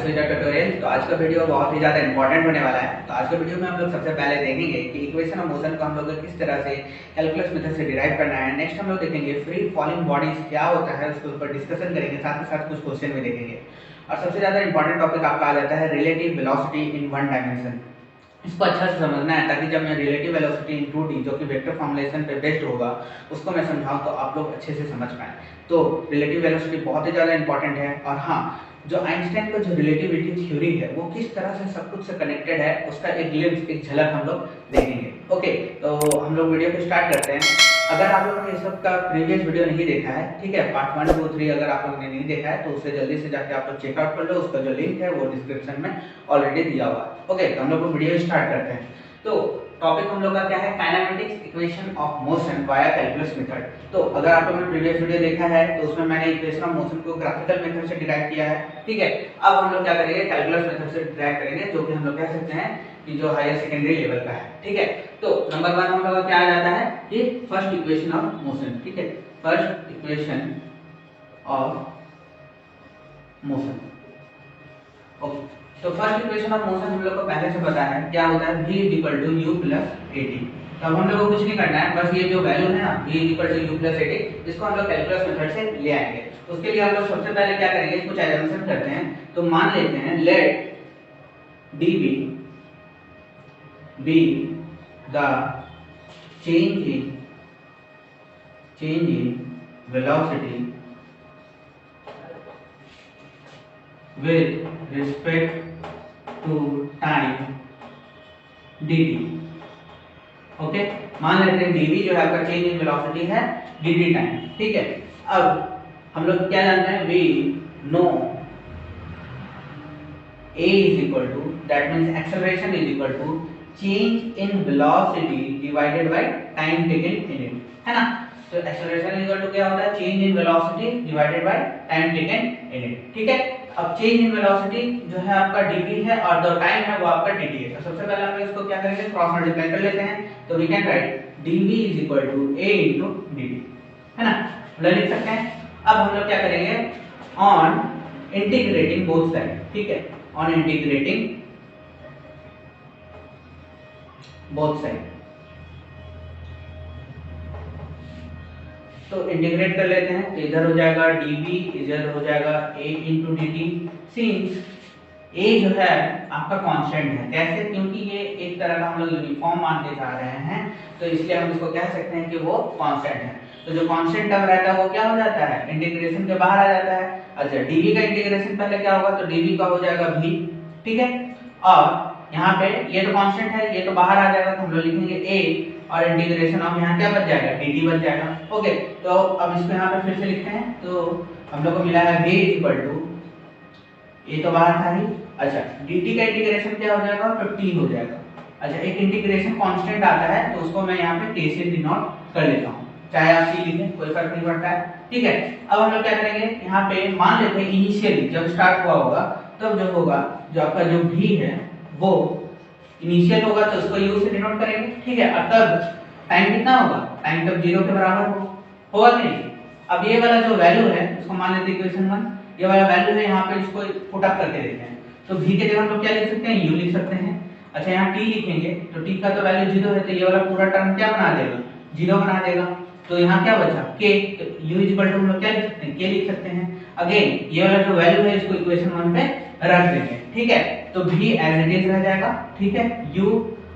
Tutorial. तो आज का वीडियो बहुत ही ज़्यादा इंपॉर्टेंट होने वाला है। तो आज के वीडियो में हम लोग सबसे पहले देखेंगे कि इक्वेशन ऑफ मोशन को हम लोग किस तरह से कैलकुलस मेथड से डिराइव करना है। नेक्स्ट हम लोग देखेंगे फ्री फॉलिंग बॉडीज क्या होता है, उसके ऊपर डिस्कशन करेंगे, साथ ही साथ कुछ क्वेश्चन भी देखेंगे। और सबसे ज़्यादा इंपॉर्टेंट टॉपिक आपका आ जाता है relative velocity in one dimension. इसको अच्छा से समझना है ताकि जब मैं रिलेटिव वेलोसिटी इन 2D जो कि वेक्टर फॉर्मुलेशन पे बेस्ड होगा उसको मैं समझाऊं तो आप लोग अच्छे से समझ पाएं। तो रिलेटिव वेलोसिटी बहुत ही ज़्यादा इंपॉर्टेंट है। और हाँ, जो आइंस्टाइन का जो रिलेटिविटी थ्योरी है वो किस तरह से सब कुछ से कनेक्टेड है उसका एक ग्लिम्स, एक झलक हम लोग देखेंगे। ओके, तो हम लोग वीडियो को स्टार्ट करते हैं। अगर आप लोगों ने इस सब का प्रीवियस वीडियो नहीं देखा है, ठीक है, पार्ट 1, 2, 3 अगर आप लोगों ने नहीं देखा है तो उसे जल्दी से जाके आप लोग चेकआउट कर लो। उसका जो लिंक है वो डिस्क्रिप्शन में ऑलरेडी दिया हुआ है। ओके, तो हम लोग वीडियो स्टार्ट करते हैं। तो टॉपिक हम लोग का क्या है, kinematics equation of motion via calculus method. तो अगर आप लोगों ने प्रीवियस वीडियो देखा है तो उसमें मैंने इक्वेशन ऑफ मोशन को ग्राफिकल मेथड से डिराइव किया है, ठीक है। अब हम लोग क्या करेंगे, कैलकुलस मेथड से डिराइव करेंगे, जो कि हम लोग कह सकते हैं कि जो हायर सेकेंडरी लेवल का है, ठीक है। तो नंबर 1 हम लोग का क्या आ जाता है कि फर्स्ट इक्वेशन ऑफ मोशन, ठीक है, first equation of motion. Okay, तो फर्स्ट इक्वेशन ऑफ मोशन हम लोग को पहले से पता है क्या होता है, v = u + at। तो अब हम लोग को कुछ नहीं करना है, बस ये जो वैल्यू है ना v = u + at, इसको हम लोग कैलकुलस मेथड से ले आएंगे। उसके लिए हम लोग सबसे पहले क्या करेंगे, कुछ एजम्पशन करते हैं। तो मान लेते हैं late dv be the change in velocity with respect to time dt। Okay, मान लेते हैं dv जो है आपका चेंज इन वेलोसिटी है dt टाइम, ठीक है। अब हम लोग क्या जानते हैं, we know a is equal to, that means acceleration is equal to change in velocity divided by time taken in it, है ना। तो acceleration is equal to क्या होता है, change in velocity divided by time taken in it, ठीक है। अब change in velocity जो है आपका dv है और जो टाइम है वो आपका dt है। तो सबसे पहले हम इसको क्या करेंगे, क्रॉस मल्टीप्लाई कर लेते हैं। तो we can write dv is equal to a into dt, है ना, लिख सकते हैं। अब हम लोग क्या करेंगे, on integrating both sides, ठीक है, on integrating both sides। तो इंटीग्रेट कर लेते हैं, तो इधर हो जाएगा dv, इधर हो जाएगा a into dt। Since a जो है आपका कांस्टेंट है, कैसे, क्योंकि ये एक तरह का हम लोग यूनिफॉर्म मानते जा रहे हैं, तो इसलिए हम इसको कह सकते हैं कि वो कांस्टेंट है। तो जो कांस्टेंट टर्म रहता है वो क्या हो जाता है, इंटीग्रेशन के बाहर आ जाता है। अच्छा, dv का इंटीग्रेशन पहले क्या होगा, तो dv का हो जाएगा v, ठीक है। और यहाँ पे ये तो कांस्टेंट है, ये तो बाहर आ जाएगा, तो हम लोग लिखेंगे a और इंटीग्रेशन ऑफ यहाँ क्या बच जाएगा, dt बच जाएगा। ओके, तो अब इसको यहाँ पे फिर से लिखते हैं। तो हम लोग को मिला है v = ये तो बाहर था ही। अच्छा, dt का इंटीग्रेशन क्या हो जाएगा, तो t हो जाएगा। अच्छा, एक इंटीग्रेशन कांस्टेंट आता है तो उसको मैं यहाँ पे k से डिनोट कर लेता हूँ, चाहे आप c लिखें कोई फर्क नहीं पड़ता है, ठीक है। अब हम लोग क्या करेंगे, यहाँ पे मान लेते हैं इनिशियली जब स्टार्ट हुआ होगा तब जो होगा, जो आपका जो v है वो इनिशियल होगा तो उसको u से डिनोट करेंगे, ठीक है। और तब टाइम कितना होगा, टाइम तब 0 के बराबर होगा कि नहीं। अब ये वाला जो वैल्यू है उसको मान लेते हैं इक्वेशन 1, ये वाला वैल्यू है, यहाँ पे इसको पुट अप करके देखते हैं। तो v के जगह हम लोग क्या लिख सकते हैं, u लिख सकते हैं। अच्छा, यहाँ t लिखेंगे तो t का तो वैल्यू 0 है, तो ये वाला पूरा टर्म क्या बना देगा, 0 बना देगा। तो यहाँ क्या बचा k, तो u = हम लोग क्या लिख सकते हैं, k लिख सकते हैं। अगेन ये वाला जो वैल्यू है इसको इक्वेशन 1 पे रख देंगे, ठीक है। तो v एज इट इज रह जाएगा, ठीक है, u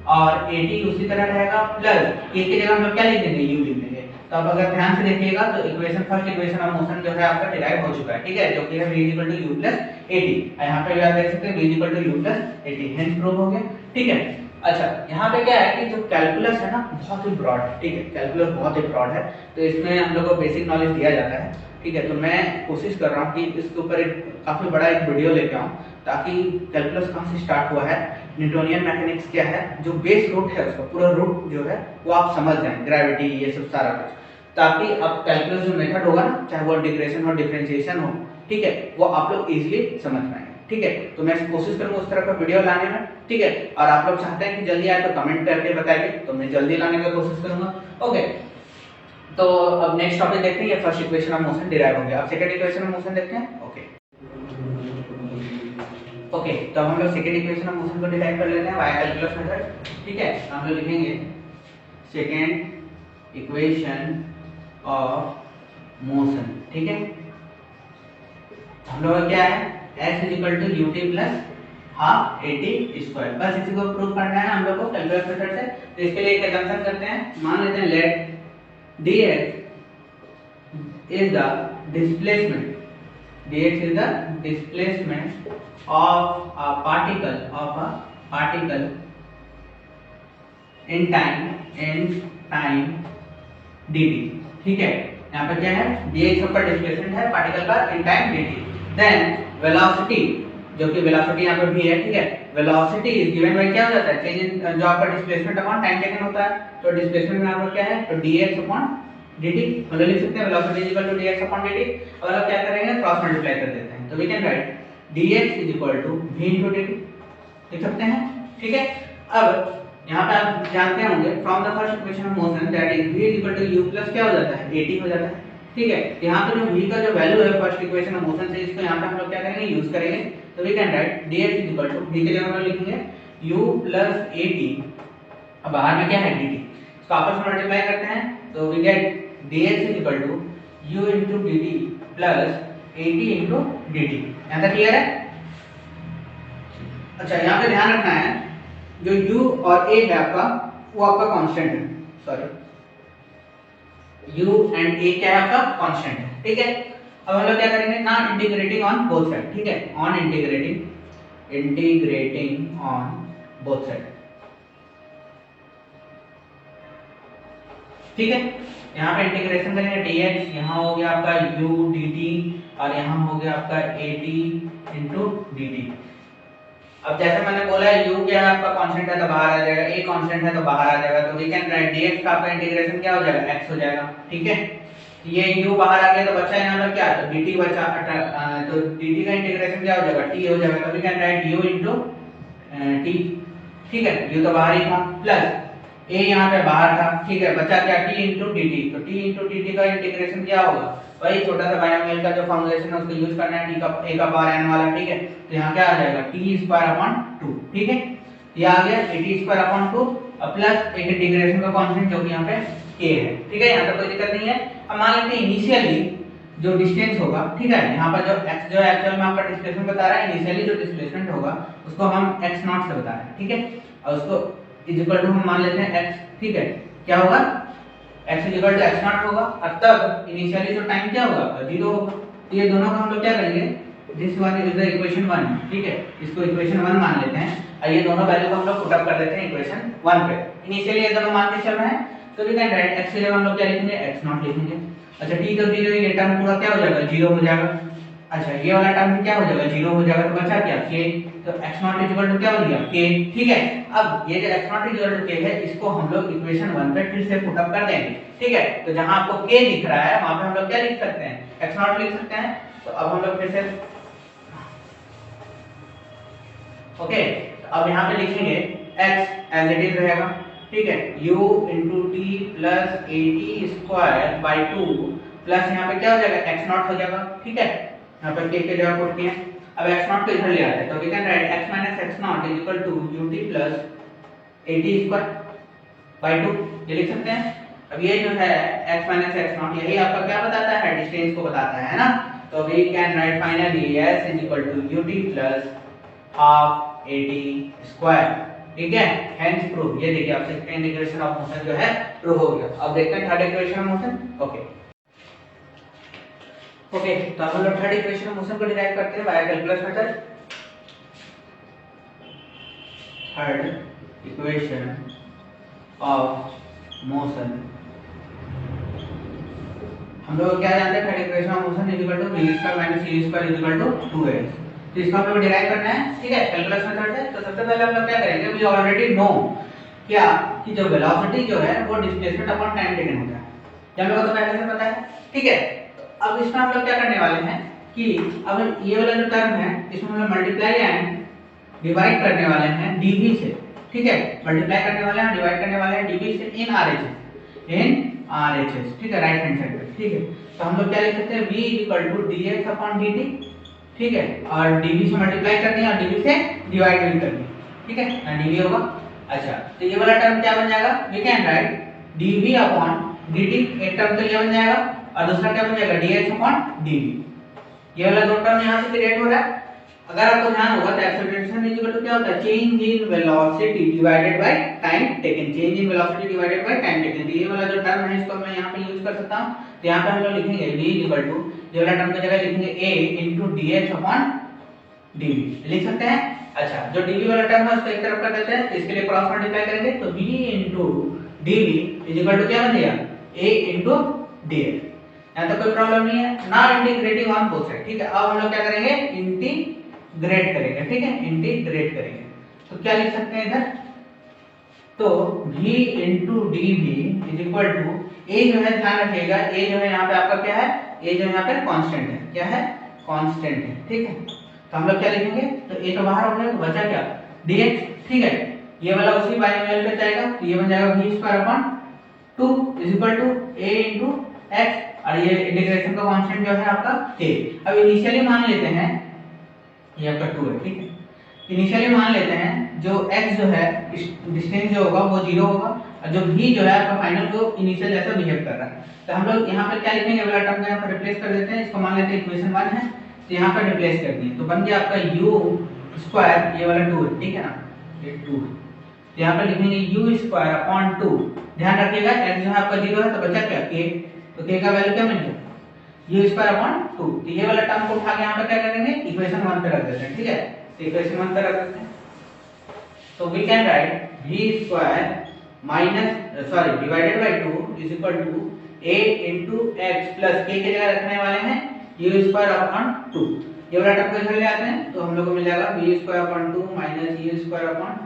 और at उसी तरह रहेगा, प्लस k की जगह हम लोग क्या लिख देंगे, u लिख देंगे। तो अब अगर ध्यान से देखिएगा तो equation, first equation of motion जो है आपका डिराइव हो चुका है, ठीक है, जो कि है v = u + at। यहाँ पे आप देख सकते हैं v = u + at, hence prove हो गया, ठीक है। अच्छा, यहाँ पे क्या है कि जो कैलकुलस है ना बहुत ही ब्रॉड है, ठीक है, कैलकुलस बहुत ही ब्रॉड है, तो इसमें हम लोग को बेसिक नॉलेज दिया जाता है, ठीक है। तो मैं कोशिश कर रहा हूँ कि इसके ऊपर एक काफ़ी बड़ा एक वीडियो लेके आऊँ ताकि कैलकुलस कहाँ से स्टार्ट हुआ है, न्यूटोनियन मैकेनिक्स क्या है, जो बेस रूट है उसका पूरा रूट जो है वो आप समझ जाएं, ग्रेविटी ये सब सारा कुछ, ताकि अब कैलकुलस जो मेथड होगा ना, चाहे वो इंटीग्रेशन हो डिफरेंशिएशन हो, ठीक है, वो आप लोग इजीली समझ पाएंगे, ठीक है। तो मैं कोशिश करूंगा उस तरह का वीडियो लाने में, ठीक है। और आप लोग चाहते हैं कि जल्दी आए तो कमेंट करके बताइए, तो मैं जल्दी लाने की कोशिश करूंगा। ओके, तो अब नेक्स्ट टॉपिक देखते हैं, ये first equation of motion derive हो गया। अब सेकंड इक्वेशन ऑफ मोशन देखते हैं। ओके, ओके, तो हम लोग सेकंड इक्वेशन ऑफ मोशन को डिराइव कर लेते हैं वाया कैलकुलस मेथड। ठीक है, हम लोग लिखेंगे सेकंड इक्वेशन ऑफ मोशन। ठीक है, हम लोग का क्या है, x = ut plus half at square. बस इसी को प्रूव करना है हम लोग को कैलकुलस मेथड से। तो इसके लिए एक assumption करते हैं, मान लेते हैं late dx is the displacement, dx is the displacement of a particle in time dt। ठीक है, यहाँ पर क्या है, dx ऊपर डिस्प्लेसमेंट है पार्टिकल का in time dt। Then velocity, जो कि वेलोसिटी यहाँ पर भी है। ठीक है, वेलोसिटी इज गिवन बाय क्या हो जाता है, चेंज इन जो आपका डिस्प्लेसमेंट अपॉन टाइम टेकन होता है। तो डिस्प्लेसमेंट में आपका क्या है, तो dx अपॉन dt मतलब लिख सकते हैं velocity is equal to dx upon dt। और अब क्या करेंगे, क्रॉस मल्टीप्लाई कर देते हैं, तो we can write dx is equal to v * dt, लिख सकते हैं। ठीक है, अब यहाँ पे आप जानते होंगे from the first equation of motion that is v equal to u plus क्या हो जाता है, at हो जाता है। ठीक है, यहाँ पे जो v का जो वैल्यू है फर्स्ट इक्वेशन ऑफ मोशन से, इसको यहाँ पे हम लोग क्या करेंगे, यूज करेंगे। तो we can write dx is equal to, v के लिए हम लोग लिखेंगे u प्लस at, अब बाहर में क्या है dt, इसको आपस में मल्टीप्लाई करते हैं तो we get dx is equal to u into dt plus at into dt। यहाँ तक क्लियर है। अच्छा, यहाँ पे ध्यान रखना है जो u और a है आपका, वो आपका कांस्टेंट है, सॉरी u एंड a क्या है आपका, कांस्टेंट है। ठीक है, अब हम लोग क्या करेंगे ना, इंटीग्रेटिंग ऑन बोथ साइड। ठीक है, on integrating on both side. ठीक है, यहाँ पे इंटीग्रेशन करेंगे dx, यहाँ हो गया आपका u dt और यहाँ हो गया आपका at into dt। अब जैसे मैंने बोला है u क्या है आपका कांस्टेंट है तो बाहर आ जाएगा, a कांस्टेंट है तो बाहर आ जाएगा। तो वी कैन राइट dx का आपका इंटीग्रेशन क्या हो जाएगा, x हो जाएगा। ठीक है, ये u बाहर आ गया तो बचा यहाँ पर क्या, तो dt बचा, तो dt का इंटीग्रेशन क्या हो जाएगा, t हो जाएगा। तो we can write u into t। ठीक है, u तो बाहर ही था प्लस a यहाँ पे बाहर था। ठीक है, बचा क्या, t into dt। तो t into dt का इंटीग्रेशन क्या होगा, वही छोटा सा बायनोमियल का जो फॉर्मूलेशन है उसको यूज करना है, t का a का पावर n वाला। ठीक है, तो यहाँ क्या आ जाएगा, t²/2। ठीक है, ये आ गया t²/2 प्लस एक इंटीग्रेशन का कांस्टेंट जो कि यहाँ पे k है। ठीक है, यहाँ तक कोई दिक्कत नहीं है। अब मान लेते हैं इनिशियली जो डिस्टेंस होगा, ठीक है, यहाँ पर जो x जो एक्चुअल में आपका डिस्प्लेसमेंट बता रहा है, इनिशियली जो डिस्प्लेसमेंट होगा उसको हम x0 से बता रहे हैं। ठीक है, और उसको इज इक्वल टू हम मान लेते हैं x। ठीक है, क्या होगा, x is equal to x0 होगा और तब इनिशियली जो टाइम क्या होगा, 0 होगा। तो ये दोनों का हम लोग क्या करेंगे, this one is the equation 1। ठीक है, इसको इक्वेशन 1 मान लेते हैं और ये दोनों वैल्यू को हम लोग पुट अप कर देते हैं इक्वेशन 1 पे। इनिशियली ये दोनों मान के चल रहे हैं, तो वी कैन राइट x के लिए हम लोग क्या लिखेंगे, x0 लिखेंगे। अच्छा, t तो 0, ये टर्म पूरा क्या हो जाएगा, 0 हो जाएगा। अच्छा, ये वाला टर्म क्या हो जाएगा, 0 हो जाएगा। तो बचा क्या, k। तो x0 इज इक्वल टू क्या हो गया, k। ठीक है, अब ये जो x0 is equal to k है, इसको हम लोग इक्वेशन 1 पे फिर से पुट अप कर देंगे। ठीक है, तो जहां आपको k दिख रहा है वहां पे हम लोग क्या लिख सकते हैं, x0 लिख सकते हैं। तो अब हम लोग फिर से ओके, अब यहाँ पे लिखेंगे x एज इट इज रहेगा। ठीक है, u into t plus at² 2 plus यहाँ पे क्या हो जाएगा, x0 हो जाएगा। ठीक है, यहाँ पर k के जगह पुट किया। अब x0 को इधर ले आते हैं, तो we can write x minus x0 is equal to ut plus at² 2, ये लिख सकते हैं। अब ये जो है x minus x0 यही आपका क्या बताता है, डिस्टेंस को बताता है ना। तो we can write finally s is equal to ut plus half at²। ठीक है, हेंस प्रूव। ये देखिए आप सेकंड इक्वेशन ऑफ मोशन जो है प्रूव हो गया। अब देखते हैं third equation of motion. Okay, तो अब हम लोग थर्ड इक्वेशन ऑफ मोशन को डिराइव करते हैं by calculus method. Third equation of motion हम लोग क्या जानते हैं, third equation of motion is equal to v² - c² = 2x। तो इसको हम लोग डिराइव करना है। ठीक है, कैलकुलस मेथड से। तो सबसे पहले हम लोग क्या करेंगे, वी ऑलरेडी नो क्या कि जो वेलोसिटी जो है वो डिस्प्लेसमेंट अपॉन टाइम टेकन होता है, ये हम लोगों को पहले से पता है। ठीक है, तो अब इसमें हम लोग क्या करने वाले हैं कि अब ये वाला जो टर्म है इसमें हम लोग मल्टीप्लाई एंड डिवाइड करने वाले हैं dv से। ठीक है, मल्टीप्लाई करने वाले हैं, डिवाइड करने वाले हैं dv से इन RHS। ठीक है, राइट हैंड साइड पे। ठीक है, तो हम लोग क्या लिख सकते हैं, v = dx/dt। ठीक है, और dv से मल्टीप्लाई कर दिया और dv से डिवाइड भी कर दिया, ठीक है ना, dv होगा। अच्छा, तो ये वाला टर्म क्या बन जाएगा, we can write dv upon dt, एक टर्म तो ये बन जाएगा और दूसरा क्या बन जाएगा dx अपॉन dv। ये वाला दो टर्म यहाँ से क्रिएट हो रहा है। अगर आपको ध्यान होगा तो एक्सेलरेशन इज इक्वल टू क्या होता है, change in velocity divided by time taken, change in velocity divided by time taken. ये वाला जो टर्म है इसको मैं यहाँ पे यूज कर सकता हूँ। तो यहाँ पे हम लोग लिखेंगे v इक्वल टू, ये वाला टर्म की जगह लिखेंगे a into dx upon dv, लिख सकते हैं। अच्छा, जो dv वाला टर्म है उसको एक तरफ कर देते हैं, इसके लिए क्रॉस मल्टीप्लाई करेंगे तो v into dv is equal to क्या बन जाएगा, a into dx। यहाँ तो कोई प्रॉब्लम नहीं है ना, इंटीग्रेटिंग ऑन बोथ साइड, ठीक है। अब हम लोग क्या करेंगे, इंटीग्रेट करेंगे, ठीक है, इंटीग्रेट करेंगे। तो क्या लिख सकते हैं इधर, तो v into dv is equal to, a जो है ध्यान रखिएगा, a जो है यहाँ पे आपका क्या है, a जो यहाँ पे कांस्टेंट है, क्या है, कांस्टेंट है, ठीक है। तो हम लोग क्या लिखेंगे, तो a तो बाहर हो गया तो बचा क्या, dx, ठीक है। ये वाला उसी बाइनोमियल पे जाएगा तो ये बन जाएगा v square upon 2 is equal to a into x, और ये इंटीग्रेशन का कांस्टेंट जो है आपका a। अब इनिशियली मान लेते हैं ये आपका 2 है, ठीक है। इनिशियली मान लेते हैं जो x जो है डिस्टेंस जो होगा वो 0 होगा, और जो v जो है आपका फाइनल को इनिशियल जैसा बिहेव कर रहा है। तो हम लोग यहाँ पे क्या लिखेंगे, वाला टर्म को यहाँ पर रिप्लेस कर देते हैं, इसको मान लेते हैं इक्वेशन 1 है, तो यहाँ पर रिप्लेस कर दिए तो बन गया आपका u स्क्वायर, ये वाला 2 है, ठीक है ना, ये 2 है। तो यहाँ पर लिखेंगे u स्क्वायर अपॉन 2, ध्यान रखिएगा x जो है आपका 0 है तो बचा क्या, k, तो k का वैल्यू क्या मिल गया, u स्क्वायर अपॉन 2। तो ये वाला टर्म को उठा के यहाँ पे क्या करेंगे, इक्वेशन 1 पे रख देते हैं, ठीक है। तो इक्वेशन 1 पे रख देते हैं, तो we can write v square minus sorry divided by 2 is equal to a into x plus k की जगह रखने वाले हैं u स्क्वायर अपॉन 2। ये वाला टर्म को इधर ले आते हैं तो हम लोग को मिल जाएगा v square upon 2 minus u square upon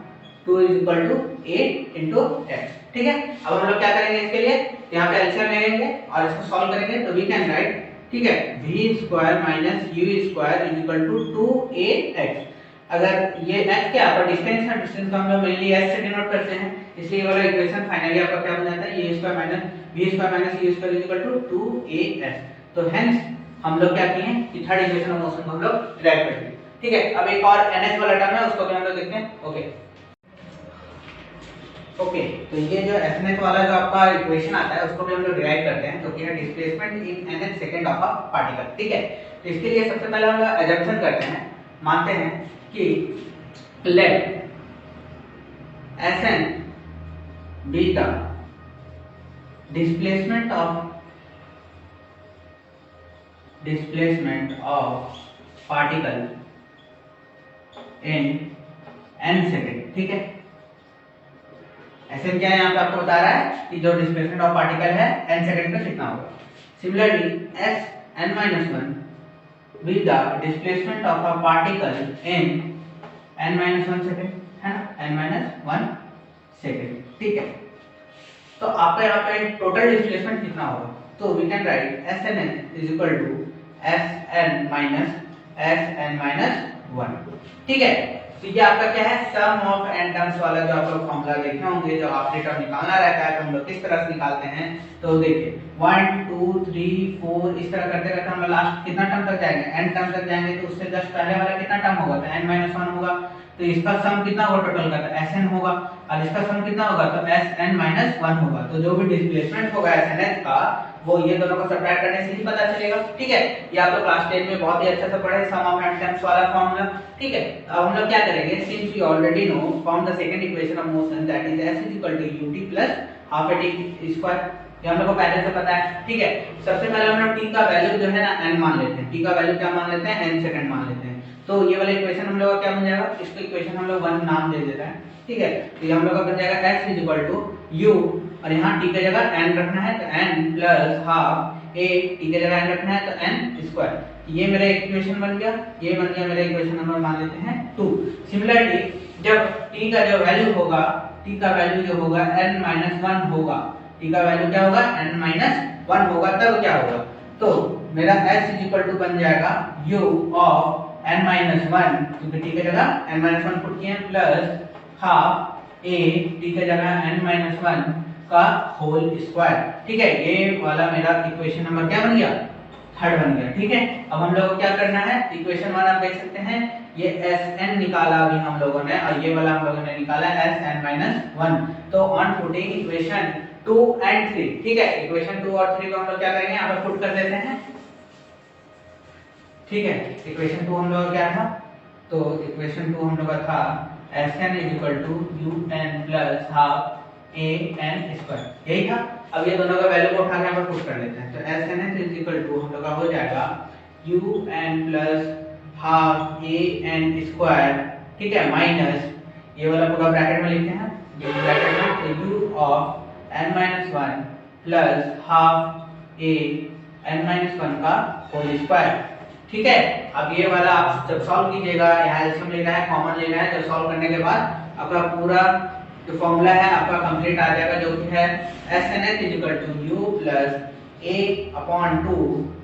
2 is equal to a into x, ठीक है। अब हम लोग क्या करेंगे इसके लिए, यहाँ पे एलसीएम ले लेंगे और इसको सॉल्व करेंगे तो वी कैन राइट, ठीक है, v square minus u square is equal to 2ax। अगर ये x क्या आपका डिस्टेंस है, डिस्टेंस को हम लोग मेनली s से डिनोट करते हैं, इसलिए ये वाला इक्वेशन फाइनली आपका क्या बन जाता है, a square minus v square minus u square is equal to 2as। तो हेंस हम लोग क्या किए हैं कि थर्ड इक्वेशन ऑफ मोशन को हम लोग डिराइव कर दिए, ठीक है। अब एक और ns वाला टर्म है उसको भी हम लोग देखते हैं, ओके ओके। तो ये जो एसएनएस वाला जो आपका इक्वेशन आता है उसको भी हम लोग डिराइव करते हैं, तो कि है displacement in nth second of a particle, ठीक है। तो इसके लिए सबसे पहले हम लोग अजम्पशन करते हैं, मानते हैं कि let Sn be the displacement of particle in n second, ठीक है। Sn क्या है यहाँ पे आपको बता रहा है कि जो डिस्प्लेसमेंट ऑफ पार्टिकल है n सेकंड पे कितना होगा। Similarly Sn-1 with the displacement of a particle in n-1 second, है ना, n-1 सेकंड, ठीक है। तो आपका यहाँ पे टोटल डिस्प्लेसमेंट कितना होगा, तो we can write Sn is equal to Sn minus 1, ठीक है। तो ये आपका क्या है, सम ऑफ n टर्म्स वाला जो आप लोग फॉर्मूला देखे होंगे, जब ऑपरेटर निकालना रहता है तो हम लोग किस तरह से निकालते हैं, तो देखिए 1 2 3 4 इस तरह करते करते हम लोग लास्ट कितना टर्म तक जाएंगे, n टर्म तक जाएंगे, तो उससे जस्ट पहले वाला कितना टर्म होगा, तो n-1 होगा। तो इसका सम कितना होगा टोटल का, तो Sn होगा, और इसका सम कितना होगा, तो Sn-1 होगा। तो जो भी डिस्प्लेसमेंट होगा Sn का वो ये दोनों को सब्ट्रैक्ट करने से ही पता चलेगा, ठीक है। ये आप लोग क्लास 10 में बहुत ही अच्छे से पढ़े सम ऑफ n टर्म्स वाला फॉर्मूला, ठीक है। अब हम लोग क्या करेंगे, since we already know from the second equation of motion that is s is equal to ut plus half a t square, ये हम लोग को पहले से पता है, ठीक है। सबसे पहले हम लोग t का वैल्यू जो है ना n मान लेते हैं, t का वैल्यू क्या मान लेते हैं, n सेकंड मान लेते हैं। तो ये वाला इक्वेशन हम लोग का क्या बन जाएगा, इसको इक्वेशन हम लोग 1 नाम दे देते हैं, ठीक है। तो ये हम लोग का बन जाएगा x is equal to u, और यहाँ t की जगह n रखना है तो n plus half a, t की जगह n रखना है तो n स्क्वायर। ये मेरा इक्वेशन बन गया, ये बन गया मेरा इक्वेशन नंबर मान लेते हैं 2। सिमिलरली जब t का जो वैल्यू होगा, t का वैल्यू जो होगा n-1 होगा, t का वैल्यू क्या होगा, n-1 होगा, तब क्या होगा, तो मेरा s इज इक्वल टू बन जाएगा u ऑफ n-1, क्योंकि t की जगह n-1 पुट किए प्लस हाफ a, t की जगह n-1 का होल स्क्वायर, ठीक है। ये वाला मेरा इक्वेशन नंबर क्या बन गया, थर्ड बन गया, ठीक है। अब हम लोग को क्या करना है, इक्वेशन 1 आप देख सकते हैं, ये Sn निकाला अभी हम लोगों ने, और ये वाला हम लोगों ने निकाला Sn-1। तो ऑन पुटिंग इक्वेशन 2 एंड 3, ठीक है, इक्वेशन 2 और 3 को हम लोग क्या करेंगे, यहाँ पर पुट कर देते हैं, ठीक है। इक्वेशन 2 हम लोग क्या था, तो इक्वेशन 2 हम लोग का था Sn = un + ½ an², यही था। अब ये दोनों का वैल्यू को उठा के यहाँ पर पुट कर लेते हैं, तो Sn = हम लोग का हो जाएगा un + ½ an², ठीक है, माइनस ये वाला पूरा ब्रैकेट में लिखते हैं, ये ब्रैकेट में u of n-1 + ½ an-1 का होल स्क्वायर, ठीक है। अब ये वाला आप जब सॉल्व कीजिएगा, यहाँ एलसीएम लेना है, कॉमन लेना है, तो सॉल्व करने के बाद आपका पूरा जो फॉर्मूला है आपका कंप्लीट आ जाएगा, जो कि है Sn = u + a/2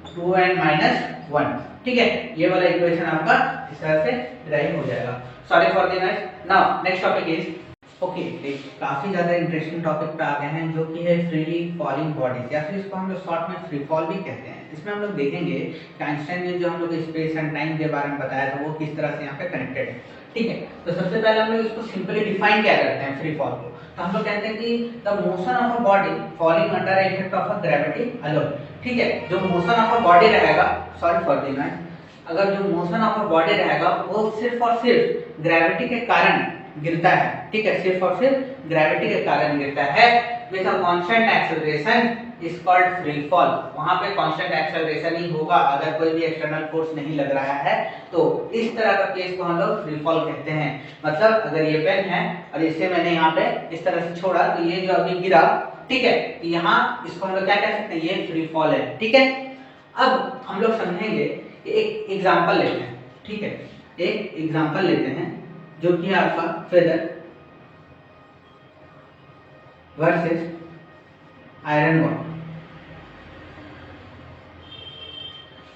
2n-1, ठीक है। ये वाला इक्वेशन आपका इस तरह से डिराइव हो जाएगा। Sorry for the noise. Now next topic is okay, काफी ज्यादा इंटरेस्टिंग टॉपिक पे आ गए हैं, जो कि है फ्रीली फॉलिंग बॉडीज, या फिर इसको हम लोग शॉर्ट में फ्री फॉल भी कहते हैं। इसमें हम लोग देखेंगे कि आइंस्टाइन ने जो हम लोग स्पेस एंड टाइम के बारे में बताया था, वो किस तरह से यहाँ पे कनेक्टेड है, ठीक है। तो सबसे पहले हम लोग इसको सिंपली डिफाइन क्या करते हैं फ्री फॉल को, तो हम लोग कहते हैं कि the motion of a body falling under effect of a gravity alone, ठीक है। जो मोशन ऑफ अ बॉडी रहेगा, सॉरी फॉर द नॉइस, अगर जो मोशन ऑफ अ बॉडी रहेगा वो सिर्फ और सिर्फ ग्रेविटी के कारण गिरता है, ठीक है, सिर्फ और सिर्फ ग्रेविटी के कारण गिरता है with a constant acceleration is called free fall. वहां पे कांस्टेंट एक्सेलरेशन ही होगा, अगर कोई भी एक्सटर्नल फोर्स नहीं लग रहा है, तो इस तरह का केस को हम लोग फ्री फॉल कहते हैं। मतलब अगर ये पेन है और इसे मैंने यहाँ पे इस तरह से छोड़ा, तो ये जो अभी गिरा, ठीक है, तो यहाँ इसको हम लोग क्या कह सकते हैं, ये फ्री फॉल है, ठीक है। अब हम लोग समझेंगे, एक एग्जांपल लेते हैं, ठीक है, एक एग्जांपल लेते हैं, जो कि आपका feather versus iron ball,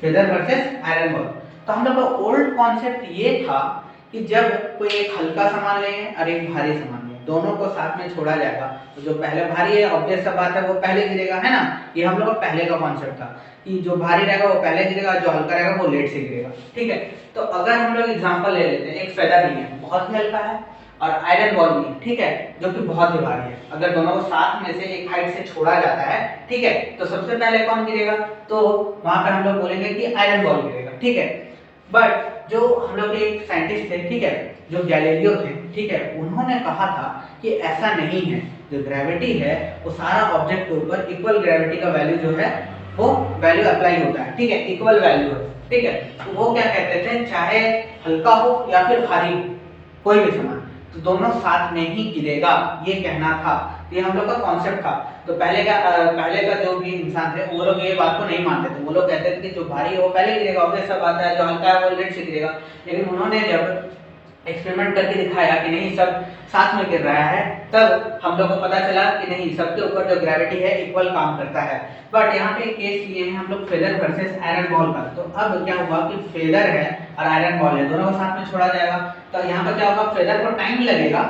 feather versus iron ball. तो हम लोग का ओल्ड कॉन्सेप्ट ये था कि जब कोई एक हल्का सामान लेंगे और एक भारी सामान लेंगे, दोनों को साथ में छोड़ा जाएगा, तो जो पहले भारी है ऑब्वियस सा बात है वो पहले गिरेगा, है ना। ये हम लोग का पहले का कॉन्सेप्ट था कि जो भारी रहेगा वो पहले गिरेगा, जो हल्का रहेगा वो लेट से गिरेगा, ठीक है। तो अगर हम लोग एग्जांपल ले लेते हैं, एक फेदर नहीं है, बहुत ही हल्का है, और आयरन बॉल भी, ठीक है, जो कि बहुत ही भारी है। अगर दोनों को साथ में से एक हाइट से छोड़ा जाता है, ठीक है, तो सबसे पहले कौन गिरेगा, तो वहां पर हम लोग बोलेंगे कि आयरन बॉल गिरेगा, ठीक है। बट जो हम लोग एक साइंटिस्ट थे, ठीक है, जो गैलीलियो थे, ठीक है, उन्होंने कहा था कि ऐसा नहीं है, जो ग्रेविटी है वो सारा ऑब्जेक्ट के ऊपर इक्वल ग्रेविटी का वैल्यू जो है वो वैल्यू अप्लाई होता है, ठीक है, इक्वल वैल्यू है, ठीक है। तो वो क्या कहते थे, चाहे हल्का हो या फिर भारी हो, कोई भी सामान, तो दोनों साथ में ही गिरेगा, ये कहना था। ये हम लोग का कॉन्सेप्ट था। तो पहले का जो भी इंसान थे वो लोग ये बात को नहीं मानते थे, वो लोग कहते थे कि जो भारी है वो पहले गिरेगा, ऑब्वियस सा बात है, जो हल्का है वो लेट से गिरेगा। लेकिन उन्होंने जब एक्सपेरिमेंट करके दिखाया कि नहीं सब साथ में गिर रहा है, तब हम लोग को पता चला कि नहीं, सबके ऊपर जो ग्रेविटी है इक्वल काम करता है। बट यहाँ पे केस लिए हैं हम लोग फेदर वर्सेस आयरन बॉल का। तो अब क्या हुआ कि फेदर है और आयरन बॉल है, दोनों को साथ में छोड़ा जाएगा, तो यहाँ पर क्या होगा, फेदर को टाइम लगेगा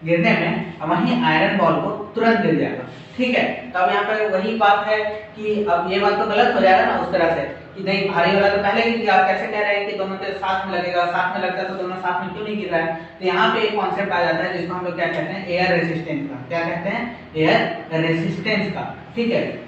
गिरने में, और वहीं आयरन बॉल को तुरंत गिर जाएगा, ठीक है। तो अब यहाँ पे वही बात है कि अब ये बात तो गलत हो जाएगा ना उस तरह से कि नहीं, भारी वाला तो पहले गिर गया, आप कैसे कह रहे हैं कि दोनों के साथ में लगेगा, साथ में लगता है तो दोनों साथ में क्यों नहीं गिर रहा है। तो यहाँ पे एक कॉन्सेप्ट आ जाता है जिसको हम लोग क्या कहते हैं, एयर रेसिस्टेंस का। क्या कहते हैं, एयर रेसिस्टेंस का, ठीक है।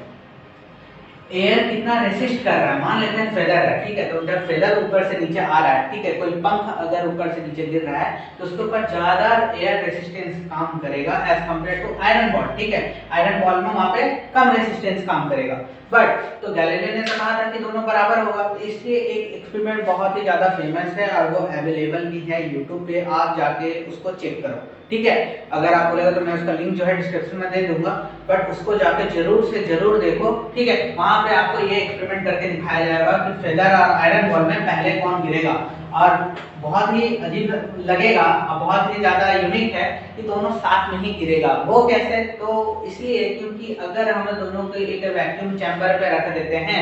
एयर कितना रेसिस्ट कर रहा है, मान लेते हैं फेदर है, ठीक है, तो जब फेदर ऊपर से नीचे आ रहा है, ठीक है, कोई पंख अगर ऊपर से नीचे गिर रहा है तो उसके ऊपर ज्यादा एयर रेसिस्टेंस काम करेगा as compare to iron ball, ठीक है। आयरन बॉल में वहां पे कम रेसिस्टेंस काम करेगा। बट तो गैलीलियो ने तो कहा था कि दोनों बराबर होगा, तो इसलिए एक एक्सपेरिमेंट बहुत ही ज्यादा फेमस है और वो अवेलेबल भी है यूट्यूब पे, आप जाके उसको चेक करो, ठीक है। अगर आपको लगा तो मैं उसका लिंक जो है डिस्क्रिप्शन में दे दूंगा, बट उसको जाके जरूर से जरूर देखो, ठीक है। वहां पे आपको ये एक्सपेरिमेंट करके दिखाया जाएगा कि फेदर और आयरन बॉल में पहले कौन गिरेगा, और बहुत ही अजीब लगेगा और बहुत ही ज्यादा यूनिक है कि दोनों साथ में ही गिरेगा। वो कैसे, तो इसलिए क्योंकि अगर हम दोनों को एक वैक्यूम चैम्बर पे रख देते हैं,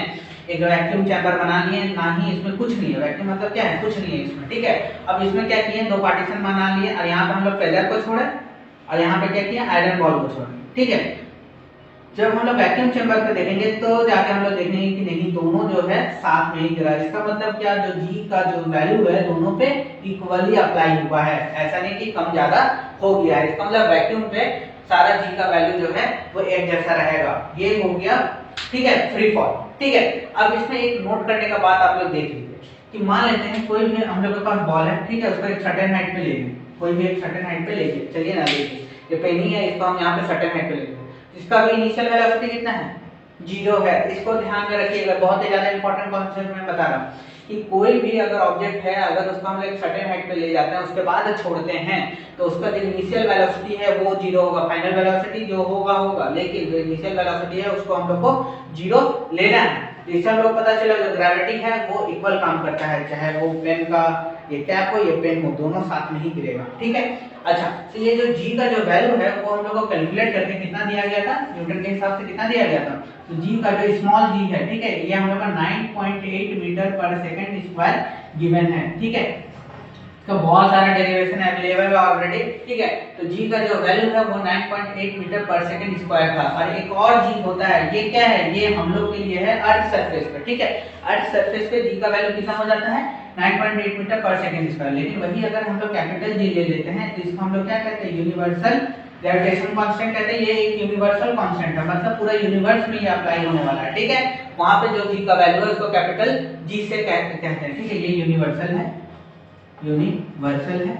एक वैक्यूम चैम्बर बना लिए, ना ही इसमें कुछ नहीं है, वैक्यूम मतलब क्या है, कुछ नहीं है इसमें, ठीक है। अब इसमें क्या किए, दो पार्टीशन बना लिए, और यहाँ पे हम लोग फेदर को छोड़े और यहाँ पे क्या किया, आयरन बॉल को छोड़े, ठीक है। जब हम लोग वैक्यूम चेंबर पे देखेंगे तो जाके हम लोग देखेंगे कि नहीं दोनों जो है साथ में ही गिरा। इसका मतलब क्या, जो जी का जो वैल्यू है दोनों पे इक्वली अप्लाई हुआ है, ऐसा नहीं कि कम ज्यादा हो गया है। इसका मतलब वैक्यूम पे सारा जी का वैल्यू जो है वो एक जैसा रहेगा। ये हो गया, ठीक है, फ्री फॉल। ठीक है, अब इसमें एक नोट करने का बात आप लोग देख लीजिए कि मान लेते हैं कोई भी हम लोग के पास बॉल है, ठीक है, उसको एक सर्टेन हाइट पे ले लेंगे, कोई भी एक सर्टेन हाइट पे लेके चलिए ना, देखिए ये पेनी है, इसको हम यहाँ पे सर्टेन हाइट पे लेंगे, इसका भी इनिशियल वेलोसिटी कितना है, 0 है। इसको ध्यान में रखिएगा, बहुत ही ज्यादा इंपॉर्टेंट कॉन्सेप्ट मैं बता रहा हूँ कि कोई भी अगर ऑब्जेक्ट है, अगर उसको हम एक सर्टेन हाइट पे ले जाते हैं उसके बाद छोड़ते हैं तो उसका जो इनिशियल वेलोसिटी है वो 0 होगा, फाइनल वेलोसिटी जो होगा, लेकिन जो इनिशियल वेलोसिटी है उसको हम लोग को 0 लेना है। इससे हम लोग पता चला जो ग्रेविटी है वो इक्वल काम करता है, चाहे वो पेन का ये कैप हो ये पेन हो, दोनों साथ में ही गिरेगा। ठीक है, अच्छा, तो ये जो g का जो वैल्यू है वो हम लोग को कैलकुलेट करके कितना दिया गया था, न्यूटन के हिसाब से कितना दिया गया था, तो g का जो स्मॉल g है, ठीक है, ये हम लोग का 9.8 मीटर पर सेकंड स्क्वायर गिवन है। ठीक है, तो बहुत सारा डेरिवेशन अवेलेबल है ऑलरेडी। ठीक है, तो g का जो वैल्यू है वो 9.8 मीटर पर सेकंड स्क्वायर था। और एक और g होता है, ये क्या है, ये हम लोग के लिए है अर्थ सरफेस पे। ठीक है, अर्थ सरफेस पे g का वैल्यू कितना हो जाता है, 9.8 मीटर पर सेकंड स्क्वायर। लेकिन वही अगर हम लोग कैपिटल G ले लेते हैं तो इसको हम लोग क्या कहते हैं, यूनिवर्सल ग्रेविटेशन कांस्टेंट कहते हैं। ये एक यूनिवर्सल कांस्टेंट है, मतलब पूरा यूनिवर्स में ये अप्लाई होने वाला है। ठीक है, वहां पे जो g का वैल्यू है उसको कैपिटल G से कहते हैं। ठीक है, ये यूनिवर्सल है, यूनिवर्सल है।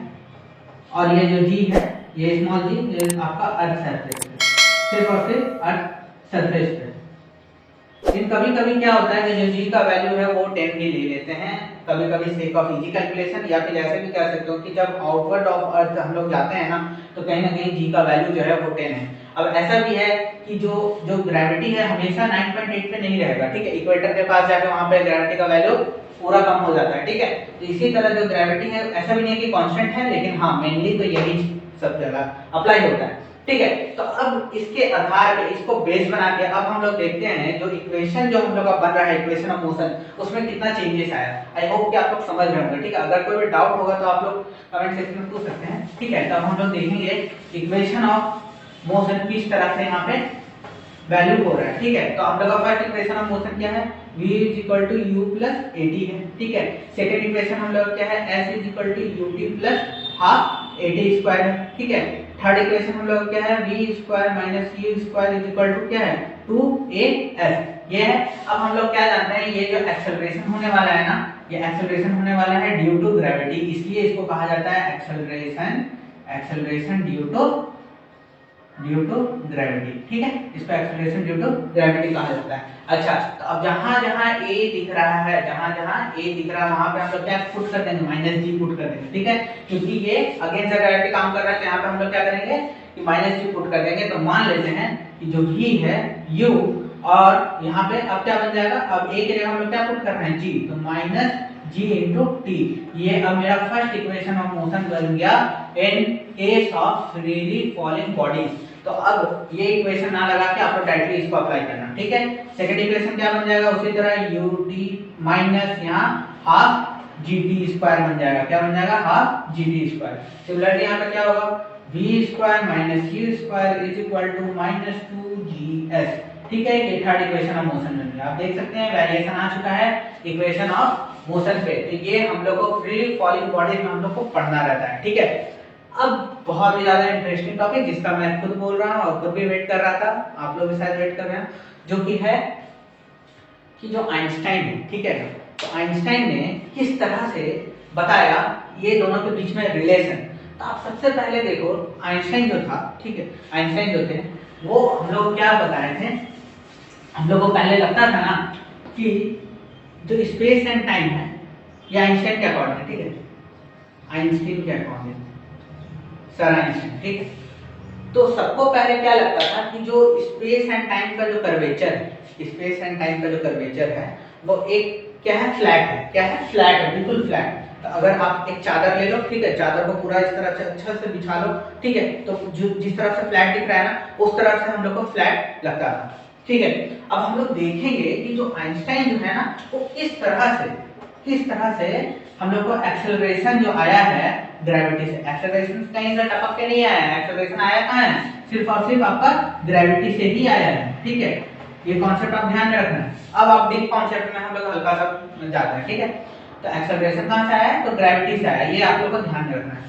और ये जो g है, ये स्मॉल g, ये आपका अर्थ सरफेस है, सिर्फ और सिर्फ अर्थ सरफेस पे। लेकिन कभी कभी क्या होता है कि जो g का वैल्यू है वो 10 भी ले लेते हैं, कभी कभी सेक ऑफ इजी कैलकुलेशन, या फिर ऐसे भी कह सकते हो कि जब आउटवर्ड ऑफ अर्थ हम लोग जाते हैं ना तो कहीं ना कहीं g का वैल्यू जो है वो 10 है। अब ऐसा भी है कि जो ग्रेविटी है हमेशा 9.8 पे नहीं रहेगा। ठीक है, इक्वेटर के पास जाके वहां पे ग्रेविटी का वैल्यू पूरा कम हो जाता है। ठीक है, तो इसी तरह जो ग्रेविटी है ऐसा भी नहीं है कि कांस्टेंट है, लेकिन हाँ मेनली तो यही सब जगह अप्लाई होता है। ठीक है, तो अब इसके आधार पे इसको बेस बना के अब हम लोग देखते हैं जो इक्वेशन जो हम लोग का बन रहा है, इक्वेशन ऑफ मोशन, उसमें कितना चेंजेस आया। आई होप कि आप लोग समझ रहे होंगे। ठीक है, अगर कोई भी डाउट होगा तो आप लोग कमेंट सेक्शन में पूछ सकते हैं। ठीक है, तब हम लोग देखेंगे इक्वेशन ऑफ मोशन किस तरह से यहाँ पे वैल्यू हो रहा है। ठीक है, तो हम लोग का फर्स्ट इक्वेशन ऑफ मोशन क्या है, v = u + at है। ठीक है, सेकंड इक्वेशन हम लोग क्या है, s = ut + half at square है। ठीक है, थर्ड इक्वेशन हम लोग क्या है, v² - u² = क्या है, 2as। ये है। अब हम लोग क्या जानते हैं, ये जो एक्सेलरेशन होने वाला है ना, ये एक्सेलरेशन होने वाला है ड्यू टू ग्रेविटी, इसलिए इसको कहा जाता है एक्सेलरेशन ड्यू टू ग्रेविटी। ठीक है, इसको एक्सेलरेशन ड्यू टू ग्रेविटी कहा जाता है। अच्छा, तो अब जहां जहां a दिख रहा है, वहां पे हम लोग क्या पुट कर देंगे, -g पुट कर देंगे। ठीक है, क्योंकि ये अगेंस्ट द ग्रेविटी काम कर रहा है, तो यहाँ पे हम लोग क्या करेंगे कि -g पुट कर देंगे। तो मान लेते हैं कि जो v है u, और यहाँ पे अब क्या बन जाएगा, अब a की जगह हम लोग क्या पुट कर रहे हैं, g, तो -g × t। ये अब मेरा फर्स्ट इक्वेशन ऑफ मोशन बन गया in case of freely falling bodies. तो अब ये इक्वेशन ना लगा के आपको डायरेक्टली इसको अप्लाई करना। ठीक है, सेकंड इक्वेशन क्या बन जाएगा, उसी तरह ut माइनस यहाँ हाफ gt² बन जाएगा। क्या बन जाएगा, हाफ gt²। सिमिलरली यहाँ पे क्या होगा, v² - u² = -2gs। ठीक है, ये थर्ड इक्वेशन ऑफ मोशन बन गया। आप देख सकते हैं वेरिएशन आ चुका है इक्वेशन ऑफ मोशन पे। तो ये हम लोग को फ्री फॉलिंग बॉडी में हम लोग को पढ़ना रहता है। ठीक है, अब बहुत ही ज्यादा इंटरेस्टिंग टॉपिक जिसका मैं खुद बोल रहा हूँ और खुद भी वेट कर रहा था, आप लोग भी शायद वेट कर रहे हैं, जो कि है कि जो आइंस्टाइन है। ठीक है, तो आइंस्टाइन ने किस तरह से बताया ये दोनों के बीच में रिलेशन। तो आप सबसे पहले देखो आइंस्टाइन जो था, ठीक है, आइंस्टाइन जो थे वो हम लोग क्या बताए थे, हम लोग को पहले लगता था ना कि जो स्पेस एंड टाइम है ये आइंस्टाइन के अकॉर्डिंग, ठीक है, आइंस्टाइन के अकॉर्डिंग, सर आइंस्टाइन। ठीक है, तो सबको पहले क्या लगता था कि जो स्पेस एंड टाइम का जो कर्वेचर है, स्पेस एंड टाइम का जो कर्वेचर है वो एक क्या है, फ्लैट है। क्या है, फ्लैट है, बिल्कुल फ्लैट। तो अगर आप एक चादर ले लो, ठीक है, चादर को पूरा इस तरह से अच्छा से बिछा लो, ठीक है, तो जो जिस तरफ से फ्लैट दिख रहा है ना उस तरफ से हम लोग को फ्लैट लगता था। ठीक है, अब हम लोग देखेंगे कि जो आइंस्टाइन जो है ना वो किस तरह से हम लोग को एक्सेलरेशन जो आया है ग्रेविटी से, एक्सेलरेशन कहीं से टपक के नहीं आया है, एक्सेलरेशन आया कहाँ है, सिर्फ और सिर्फ आपका ग्रेविटी से ही आया है। ठीक है, ये कॉन्सेप्ट आप ध्यान में रखना है। अब आप डीप कॉन्सेप्ट में हम लोग हल्का सा जाते हैं। ठीक है, तो एक्सेलरेशन कहाँ से आया है, तो ग्रेविटी से आया, ये आप लोग को ध्यान में रखना है।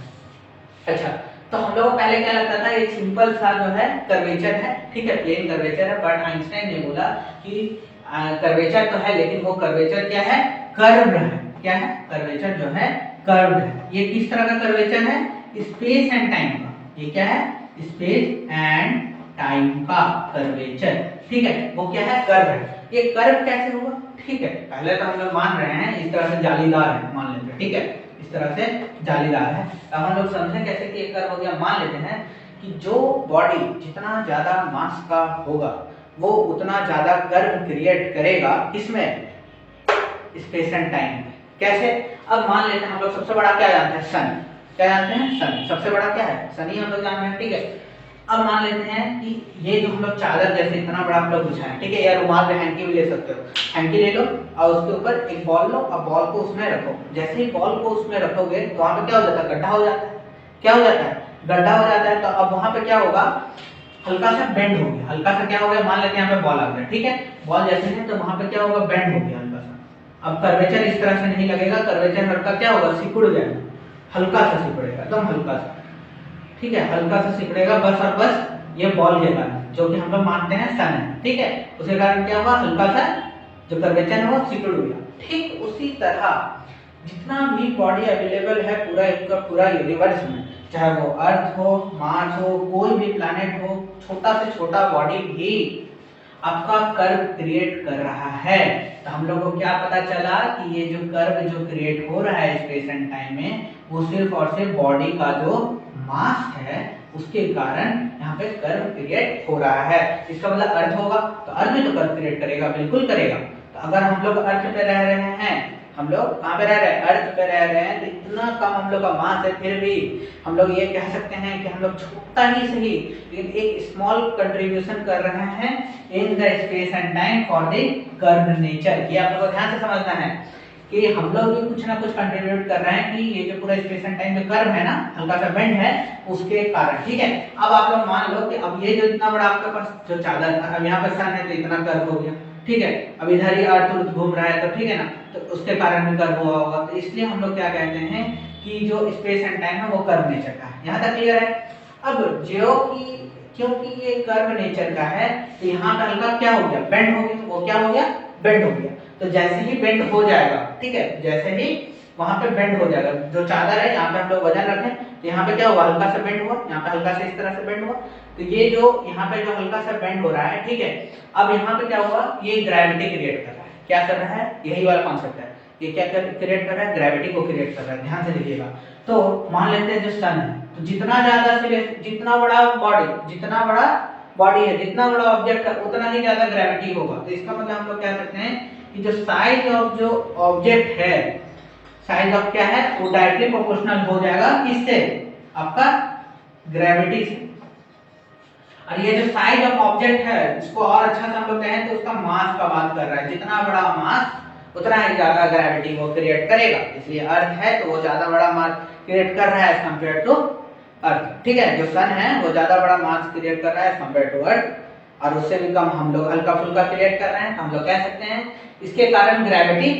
अच्छा, तो हम लोग को पहले क्या लगता था, एक सिंपल सा जो है कर्वेचर है, ठीक है, प्लेन कर्वेचर है, बट आइंस्टाइन ने बोला कि कर्वेचर तो है लेकिन वो कर्वेचर क्या है, कर्व है। क्या है, कर्वेचर जो है कर्व है। ये किस तरह का कर्वेचर है, स्पेस एंड टाइम का। ये क्या है, स्पेस एंड टाइम का कर्वेचर। ठीक है, वो क्या है, कर्व है। ये कर्व कैसे होगा, ठीक है, पहले तो हम लोग मान रहे हैं इस तरह से जालीदार है, मान लेते हैं। ठीक है, इस तरह से जालीदार है। अब हम लोग समझें कैसे कि एक कर्व हो गया। मान लेते हैं कि जो बॉडी जितना ज्यादा मास का होगा वो उतना ज्यादा कर्व क्रिएट करेगा, किसमें, स्पेस एंड टाइम में। कैसे, अब मान लेते हैं हम लोग सबसे बड़ा क्या जानते हैं, सन। क्या जानते हैं, सन। सबसे बड़ा क्या है, सन ही हम लोग जानते हैं। ठीक है, अब मान लेते हैं कि ये जो हम लोग चादर जैसे इतना बड़ा आप लोग बिछाएं, ठीक है, या रुमाल में हैंकी भी ले सकते हो, हैंकी ले लो और उसके ऊपर एक बॉल लो और बॉल को उसमें रखो। जैसे ही बॉल को उसमें रखोगे तो वहां पे क्या हो जाता है, गड्ढा हो जाता है। क्या हो जाता है, गड्ढा हो जाता है। तो अब वहां पे क्या होगा, हल्का सा बेंड हो गया। हल्का सा क्या हो गया, मान लेते हैं यहाँ पे बॉल आ गया। ठीक है, बॉल जैसे है तो वहां पे क्या होगा, बेंड हो गया हल्का सा। अब कर्वेचर इस तरह से नहीं लगेगा, कर्वेचर हल्का क्या होगा, सिकुड़ जाएगा, हल्का सा सिकुड़ेगा, एकदम हल्का सा। ठीक है, हल्का सा सिकुड़ेगा बस और बस ये बॉल के कारण, जो कि हम लोग मानते हैं सन है। ठीक है, उसके कारण क्या हुआ, हल्का सा जो कर्वेचर है वो सिकुड़ गया। ठीक उसी तरह जितना भी बॉडी अवेलेबल है पूरा इसका पूरा यूनिवर्स में, चाहे वो अर्थ हो, मार्स हो, कोई भी प्लैनेट हो, छोटा से छोटा बॉडी भी आपका कर्व क्रिएट कर रहा है। तो हम लोग को क्या पता चला कि ये जो कर्व जो क्रिएट हो रहा है स्पेस एंड टाइम में, वो सिर्फ और सिर्फ बॉडी का जो मास है उसके कारण यहाँ पे कर्व क्रिएट हो रहा है। इसका मतलब अर्थ होगा तो अर्थ भी तो कर्व क्रिएट करेगा, बिल्कुल करेगा। तो अगर हम लोग अर्थ पे रह रहे हैं, हम लोग कहाँ पे रह रहे हैं, अर्थ पे रह रहे हैं, तो इतना कम हम लोग का मास है, फिर भी हम लोग ये कह सकते हैं कि हम लोग छोटा ही सही लेकिन एक स्मॉल कंट्रीब्यूशन कर रहे हैं in the space and time for the curve nature. ये आप लोगों को ध्यान से समझना है कि हम लोग भी कुछ ना कुछ कंट्रीब्यूट कर रहे हैं कि ये जो पूरा स्पेस एंड टाइम जो कर्व है ना, हल्का सा बेंड है, उसके कारण। ठीक है, अब आप लोग मान लो कि अब ये जो इतना बड़ा आपके पास जो चादर था, अब यहाँ पर सन है तो इतना कर्व हो गया। ठीक है, अब इधर ही अर्थ घूम रहा है तो ठीक है ना, तो उसके कारण भी कर्व हुआ होगा। तो इसलिए हम लोग क्या कहते हैं कि जो स्पेस एंड टाइम है वो कर्व नेचर का है। यहाँ तक क्लियर है। अब जो कि क्योंकि ये कर्व नेचर का है तो यहाँ पे हल्का क्या हो गया, बेंड हो गया। वो क्या हो गया, बेंड हो गया। तो जैसे ही बेंड हो जाएगा, ठीक है, जैसे ही वहां पे बेंड हो जाएगा, जो चादर है यहाँ पे हम लोग वजन रखें तो यहाँ पे क्या हुआ, हल्का सा बेंड हुआ, यहाँ पे हल्का सा इस तरह से बेंड हुआ। तो ये जो यहाँ पे जो हल्का सा बेंड हो रहा है, ठीक है, अब यहाँ पे क्या हुआ, ये ग्रेविटी क्रिएट कर रहा है। क्या कर रहा है, यही वाला कॉन्सेप्ट है। ये क्या क्रिएट कर रहा है, ग्रेविटी को क्रिएट कर रहा है। ध्यान से देखिएगा। तो मान लेते हैं जो सन है, तो जितना ज्यादा जितना बड़ा बॉडी है, जितना बड़ा ऑब्जेक्ट है, उतना ही ज्यादा ग्रेविटी होगा। तो इसका मतलब हम लोग कह सकते हैं कि जो साइज ऑफ जो ऑब्जेक्ट है, साइज ऑफ क्या है, वो डायरेक्टली प्रोपोर्शनल हो जाएगा किससे, आपका ग्रेविटी से। और ये जो साइज ऑफ ऑब्जेक्ट है, इसको और अच्छा से हम लोग कहें तो उसका मास का बात कर रहा है। जितना बड़ा मास उतना ही ज्यादा ग्रेविटी वो क्रिएट करेगा। इसलिए अर्थ है तो वो ज्यादा बड़ा मास क्रिएट कर रहा है एज कंपेयर टू अर्थ। ठीक है, जो सन है वो ज्यादा बड़ा मास क्रिएट कर रहा है एज कंपेयर टू अर्थ, और उससे भी कम हम लोग हल्का फुल्का क्रिएट कर रहे हैं। तो हम लोग कह सकते हैं इसके कारण ग्रेविटी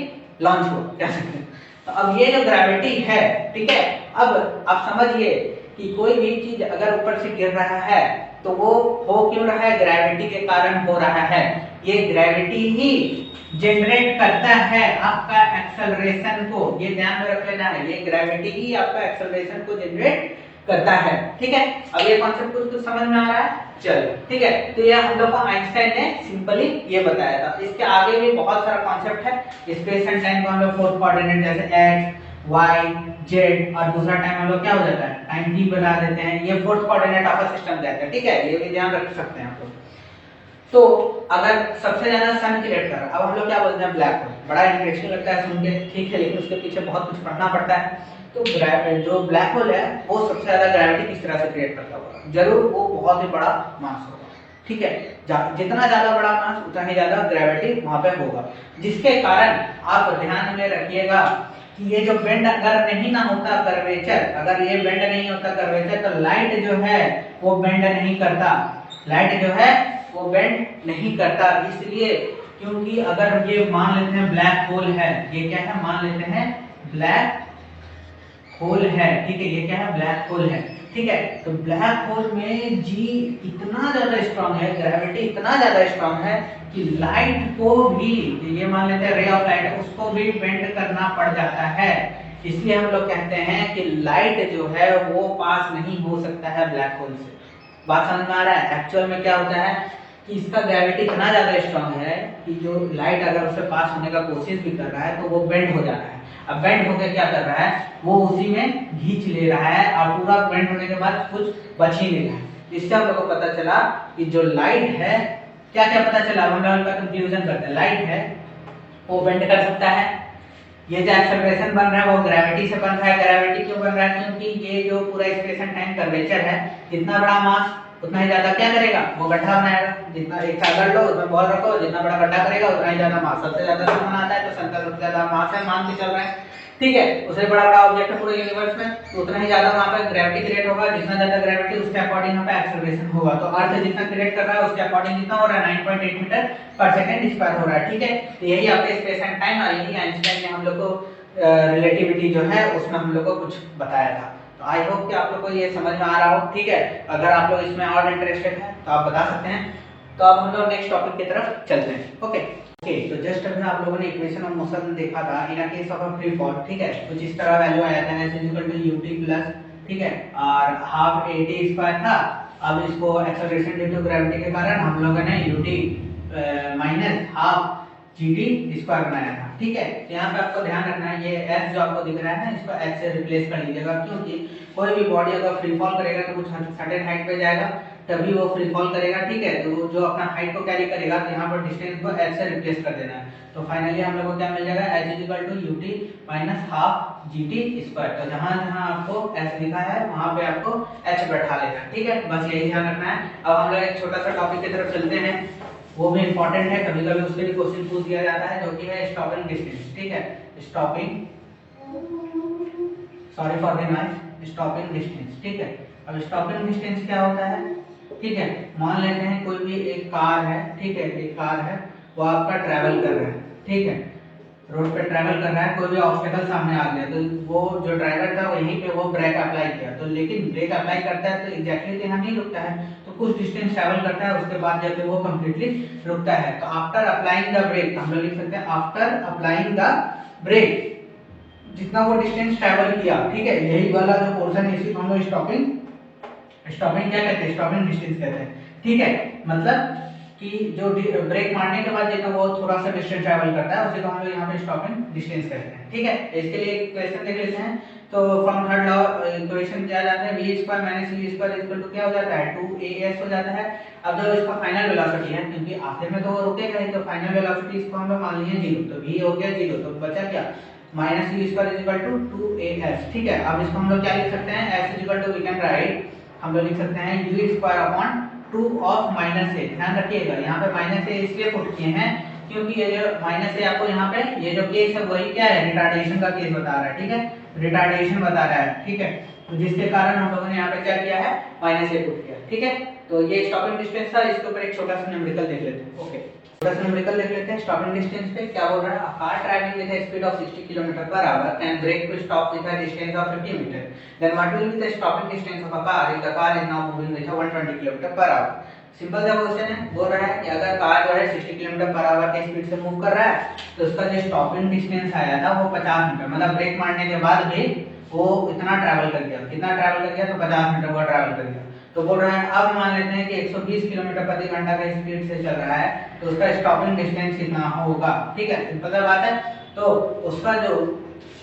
लॉन्च हो, कह सकते हैं। तो अब ये जो ग्रेविटी है, ठीक है, अब आप समझिए कि कोई भी चीज अगर ऊपर से गिर रहा है तो वो हो क्यों रहा है, ग्रेविटी के कारण हो रहा है। ये ग्रेविटी ही जनरेट करता है आपका एक्सेलरेशन को, ये ध्यान में रख लेना है। ये ग्रेविटी ही आपका एक्सेलरेशन को जनरेट करता है। ठीक है, अब ये कॉन्सेप्ट कुछ समझ में आ रहा है, चलो ठीक है। तो ये हम लोग को आइंस्टाइन ने सिंपली ये बताया था। इसके आगे भी बहुत सारा कॉन्सेप्ट है। स्पेस एंड टाइम को हम लोग फोर्थ कोऑर्डिनेट जैसे एक्स वाई जेड, और दूसरा टाइम हम लोग क्या हो जाता है, टाइम टी बना देते हैं। ये फोर्थ कोऑर्डिनेट ऑफ सिस्टम रहता है। ठीक है, ये भी ध्यान रख सकते हैं आप लोग। तो अगर सबसे ज्यादा सन क्रिएट कर रहा है, अब हम लोग क्या बोलते हैं, ब्लैक होल। बड़ा इंटरेस्टिंग लगता है सुन के, ठीक है, लेकिन उसके पीछे बहुत कुछ पढ़ना पड़ता है। तो जो ब्लैक होल है वो सबसे ज्यादा ग्रेविटी किस तरह से क्रिएट करता होगा, जरूर वो बहुत ही बड़ा मास होगा। ठीक है, जितना ज्यादा बड़ा मास उतना ही ज्यादा ग्रेविटी वहां पे होगा, जिसके कारण आप ध्यान में रखिएगा कि ये जो बेंड अगर नहीं ना होता कर्वेचर, अगर ये बेंड नहीं होता कर्वेचर, तो लाइट जो है वो बेंड नहीं करता, लाइट जो है वो बेंड नहीं करता। इसलिए क्योंकि अगर ये मान लेते हैं ब्लैक होल है, ये क्या है मान लेते हैं ब्लैक होल है, ठीक है, ये क्या है ब्लैक होल है, ठीक है। तो ब्लैक होल में जी इतना ज्यादा स्ट्रांग है, ग्रेविटी इतना ज्यादा स्ट्रांग है कि लाइट को भी, ये मान लेते हैं रे ऑफ लाइट, उसको भी बेंड करना पड़ जाता है। इसलिए हम लोग कहते हैं कि लाइट जो है वो पास नहीं हो सकता है ब्लैक होल से। बात समझ में आ रहा है? एक्चुअल में क्या होता है कि इसका ग्रेविटी इतना ज्यादा स्ट्रांग है कि जो लाइट अगर उससे पास होने का कोशिश भी कर रहा है तो वो बेंड हो जा रहा है। अब बेंड होकर क्या कर रहा है, वो उसी में खींच ले रहा है और पूरा बेंड होने के बाद कुछ बच ही नहीं रहा है। इससे हम लोग को पता चला कि जो लाइट है, क्या क्या पता चला, हम लोग का कंफ्यूजन करते हैं। लाइट है वो बेंड कर सकता है, ये जो एक्सेलरेशन बन रहा है वो ग्रेविटी से बन रहा है। ग्रेविटी क्यों बन रहा है? क्योंकि ये जो पूरा स्पेस एंड टाइम कर्वेचर है, जितना बड़ा मास उतना ही ज्यादा क्या करेगा, वो गड्ढा बनाएगा। जितना एक सर्कल लो उसमें बॉल रखो, जितना बड़ा गड्ढा करेगा उतना ही ज्यादा मास, सबसे ज्यादा सामान आता है तो सर्कल सबसे ज्यादा मास है, मान के चल रहा है, ठीक है। उससे बड़ा बड़ा ऑब्जेक्ट है पूरे यूनिवर्स में, तो उतना ही ज्यादा वहां पर ग्रेविटी क्रिएट होगा। जितना ज्यादा ग्रेविटी उसके अकॉर्डिंग वहां पे एक्सेलरेशन होगा। तो अर्थ जितना क्रिएट कर रहा है उसके अकॉर्डिंग कितना हो रहा है, 9.8 मीटर पर सेकंड स्क्वायर हो रहा है, ठीक है। तो यही आपके स्पेस एंड टाइम और यही आइंस्टाइन ने हम लोग को रिलेटिविटी जो है उसमें हम लोग को कुछ बताया था। तो आई होप कि आप लोग को ये समझ में आ रहा हो, ठीक है। अगर आप लोग इसमें और इंटरेस्टेड हैं तो आप बता सकते हैं। तो अब हम लोग नेक्स्ट टॉपिक की तरफ चलते हैं। ओके तो जस्ट अभी आप लोगों ने इक्वेशन ऑफ मोशन देखा था in a case of a free fall, ठीक है। कुछ इस तरह वैल्यू आया था s ut प्लस, ठीक है, और हाफ at स्क्वायर था। अब इसको एक्सेलरेशन ड्यू टू ग्रेविटी के कारण हम लोगों ने ut minus half gt square बनाया था, ठीक है। तो यहाँ पे आपको ध्यान रखना है ये s जो आपको दिख रहा है ना, इसको h से रिप्लेस कर लीजिएगा, क्योंकि कोई भी बॉडी अगर फ्री फॉल करेगा तो कुछ सर्टेन हाइट पे जाएगा तभी वो फ्री फॉल करेगा, ठीक है। तो जो अपना हाइट को कैरी करेगा तो यहाँ पर डिस्टेंस को h से रिप्लेस कर देना है। तो फाइनली हम लोग को क्या मिल जाएगा, h ut minus half gt square. तो जहाँ जहाँ आपको s लिखा है वहाँ पे आपको h बैठा लेना है, ठीक है। बस यही ध्यान रखना है। अब हम लोग एक छोटा सा टॉपिक की तरफ चलते हैं, वो भी इंपॉर्टेंट है, कभी कभी उसके लिए क्वेश्चन पूछ दिया जाता है, जो कि है स्टॉपिंग डिस्टेंस, ठीक है। Stopping, sorry for the noise, stopping distance, ठीक है। अब स्टॉपिंग डिस्टेंस क्या होता है, ठीक है। मान लेते हैं कोई भी एक कार है, ठीक है, एक कार है, वो आपका ट्रैवल कर रहा है, ठीक है, रोड पे ट्रैवल कर रहा है, कोई भी ऑब्स्टेकल सामने आ गया तो वो जो ड्राइवर था वहीं पे वो ब्रेक अप्लाई किया, तो लेकिन ब्रेक अप्लाई करता है तो एग्जैक्टली यहाँ नहीं रुकता है, तो कुछ डिस्टेंस ट्रैवल करता है, उसके बाद जाके वो कंप्लीटली रुकता है। तो आफ्टर अप्लाइंग द ब्रेक, हम लोग लिख सकते हैं आफ्टर अप्लाइंग द ब्रेक, जितना वो डिस्टेंस ट्रैवल किया, ठीक है, यही वाला जो पोर्शन है इसी को हम लोग स्टॉपिंग क्या कहते हैं, स्टॉपिंग डिस्टेंस कहते हैं, ठीक है। मतलब कि जो ब्रेक मारने के बाद जितना वो थोड़ा सा डिस्टेंस ट्रैवल करता है उसे को हम लोग यहाँ पे स्टॉपिंग डिस्टेंस कहते हैं, ठीक है। इसके लिए एक क्वेश्चन देख लेते हैं। तो फ्रॉम थर्ड लॉ इक्वेशन क्या जाता है, v square minus u square equal to क्या हो जाता है, 2as हो जाता है। अब जो इसका फाइनल वेलोसिटी है, क्योंकि आखिर में तो वो रुकेगा ही, तो फाइनल वेलोसिटी इसको हम लोग मान लिए 0, तो v हो गया 0, तो बचा क्या, minus u square is equal to 2as, ठीक है। अब इसको हम लोग क्या लिख सकते हैं, s is equal to we can write, हम लोग लिख सकते हैं u square upon 2 of minus a। ध्यान रखिएगा यहाँ पे माइनस a इसलिए पुट किए हैं क्योंकि ये जो माइनस a आपको यहाँ पे ये जो केस है वही क्या है, रिटार्डेशन का केस बता रहा है, ठीक है, रिटार्डेशन बता रहा है, ठीक है। तो जिसके कारण हम लोगों ने यहाँ पे क्या किया है, माइनस a पुट किया, ठीक है। तो ये स्टॉपिंग डिस्टेंस था, इसके ऊपर एक छोटा सा न्यूमेरिकल देख लेते हैं। ओके छोटा सा न्यूमेरिकल देख लेते हैं। स्टॉपिंग डिस्टेंस पे क्या बोल रहा है, car travelling with a speed of 60 km/h can brake to stop with a distance of 50 metre, then what will be the stopping distance of a car if the car is now moving with 120 km/h। Simple सा question है, बोल रहा है कि अगर car जो है 60 km/h के स्पीड से मूव कर रहा है तो उसका जो स्टॉपिंग डिस्टेंस आया था वो 50 मीटर, मतलब ब्रेक मारने के बाद भी वो इतना ट्रैवल कर गया, कितना ट्रैवल कर गया, तो 50 मीटर वो ट्रैवल कर गया। तो बोल रहा है अब मान लेते हैं कि 120 किलोमीटर प्रति घंटा के स्पीड से चल रहा है तो उसका स्टॉपिंग डिस्टेंस कितना होगा, ठीक है, सिंपल सा बात है। तो उसका जो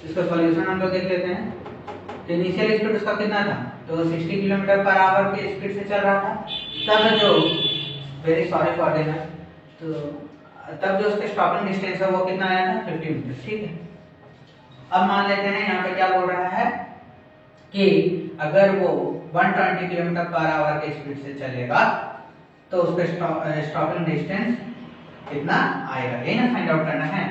इसका सॉल्यूशन हम लोग देख लेते हैं। तो इनिशियल स्पीड उसका कितना था, तो 60 km/h के स्पीड से चल रहा था, तब जो वेरी सॉरी फॉर देना, तो तब जो उसका स्टॉपिंग डिस्टेंस है वो कितना आया था, 50 मीटर, ठीक है। अब मान लेते हैं यहाँ पे क्या बोल रहा है कि अगर वो 120 km/h के स्पीड से चलेगा तो उसका स्टॉपिंग डिस्टेंस कितना आएगा, ये ना फाइंड आउट करना है।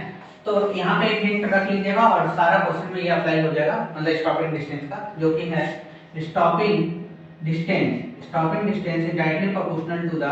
तो यहाँ पे एक हिंट रख लीजिएगा और सारा क्वेश्चन में ये अप्लाई हो जाएगा, मतलब स्टॉपिंग डिस्टेंस का, जो कि है stopping distance is directly proportional to the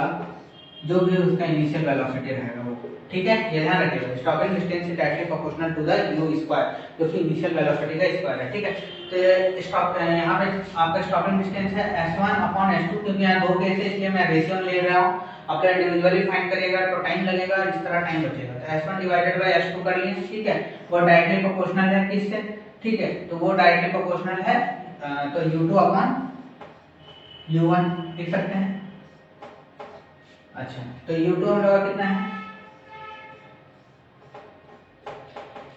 जो भी उसका इनिशियल वेलोसिटी रहेगा वो, ठीक है, ये ध्यान रखिएगा। Stopping distance is directly proportional to the u square, जो कि इनिशियल वेलोसिटी का स्क्वायर है, ठीक है। तो स्टॉप यहाँ पे आपका स्टॉपिंग डिस्टेंस है s1 अपॉन s2, क्योंकि यहाँ दो केस है इसलिए मैं रेशियो ले रहा हूँ। आप इंडिविजुअली फाइंड करिएगा तो टाइम लगेगा, इस तरह टाइम बचेगा। तो s1 डिवाइडेड बाय s2 कर लिए, ठीक है, वो डायरेक्टली प्रोपोर्शनल है किससे, ठीक है, तो वो डायरेक्टली प्रोपोर्शनल है तो u2 अपॉन u1 लिख सकते हैं। अच्छा, तो u2 हम लोग कितना है,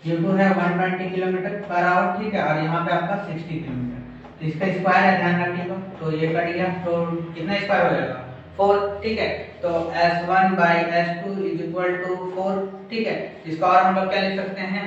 u2 है 120 किलोमीटर पर आवर, ठीक है, और यहाँ पे आपका 60 किलोमीटर, तो इसका स्क्वायर है, ध्यान रखिएगा। तो ये कट गया तो कितना स्क्वायर हो जाएगा 4, ठीक है। तो s1 by s2 is equal to 4, ठीक है। इसका और हम लोग क्या लिख सकते हैं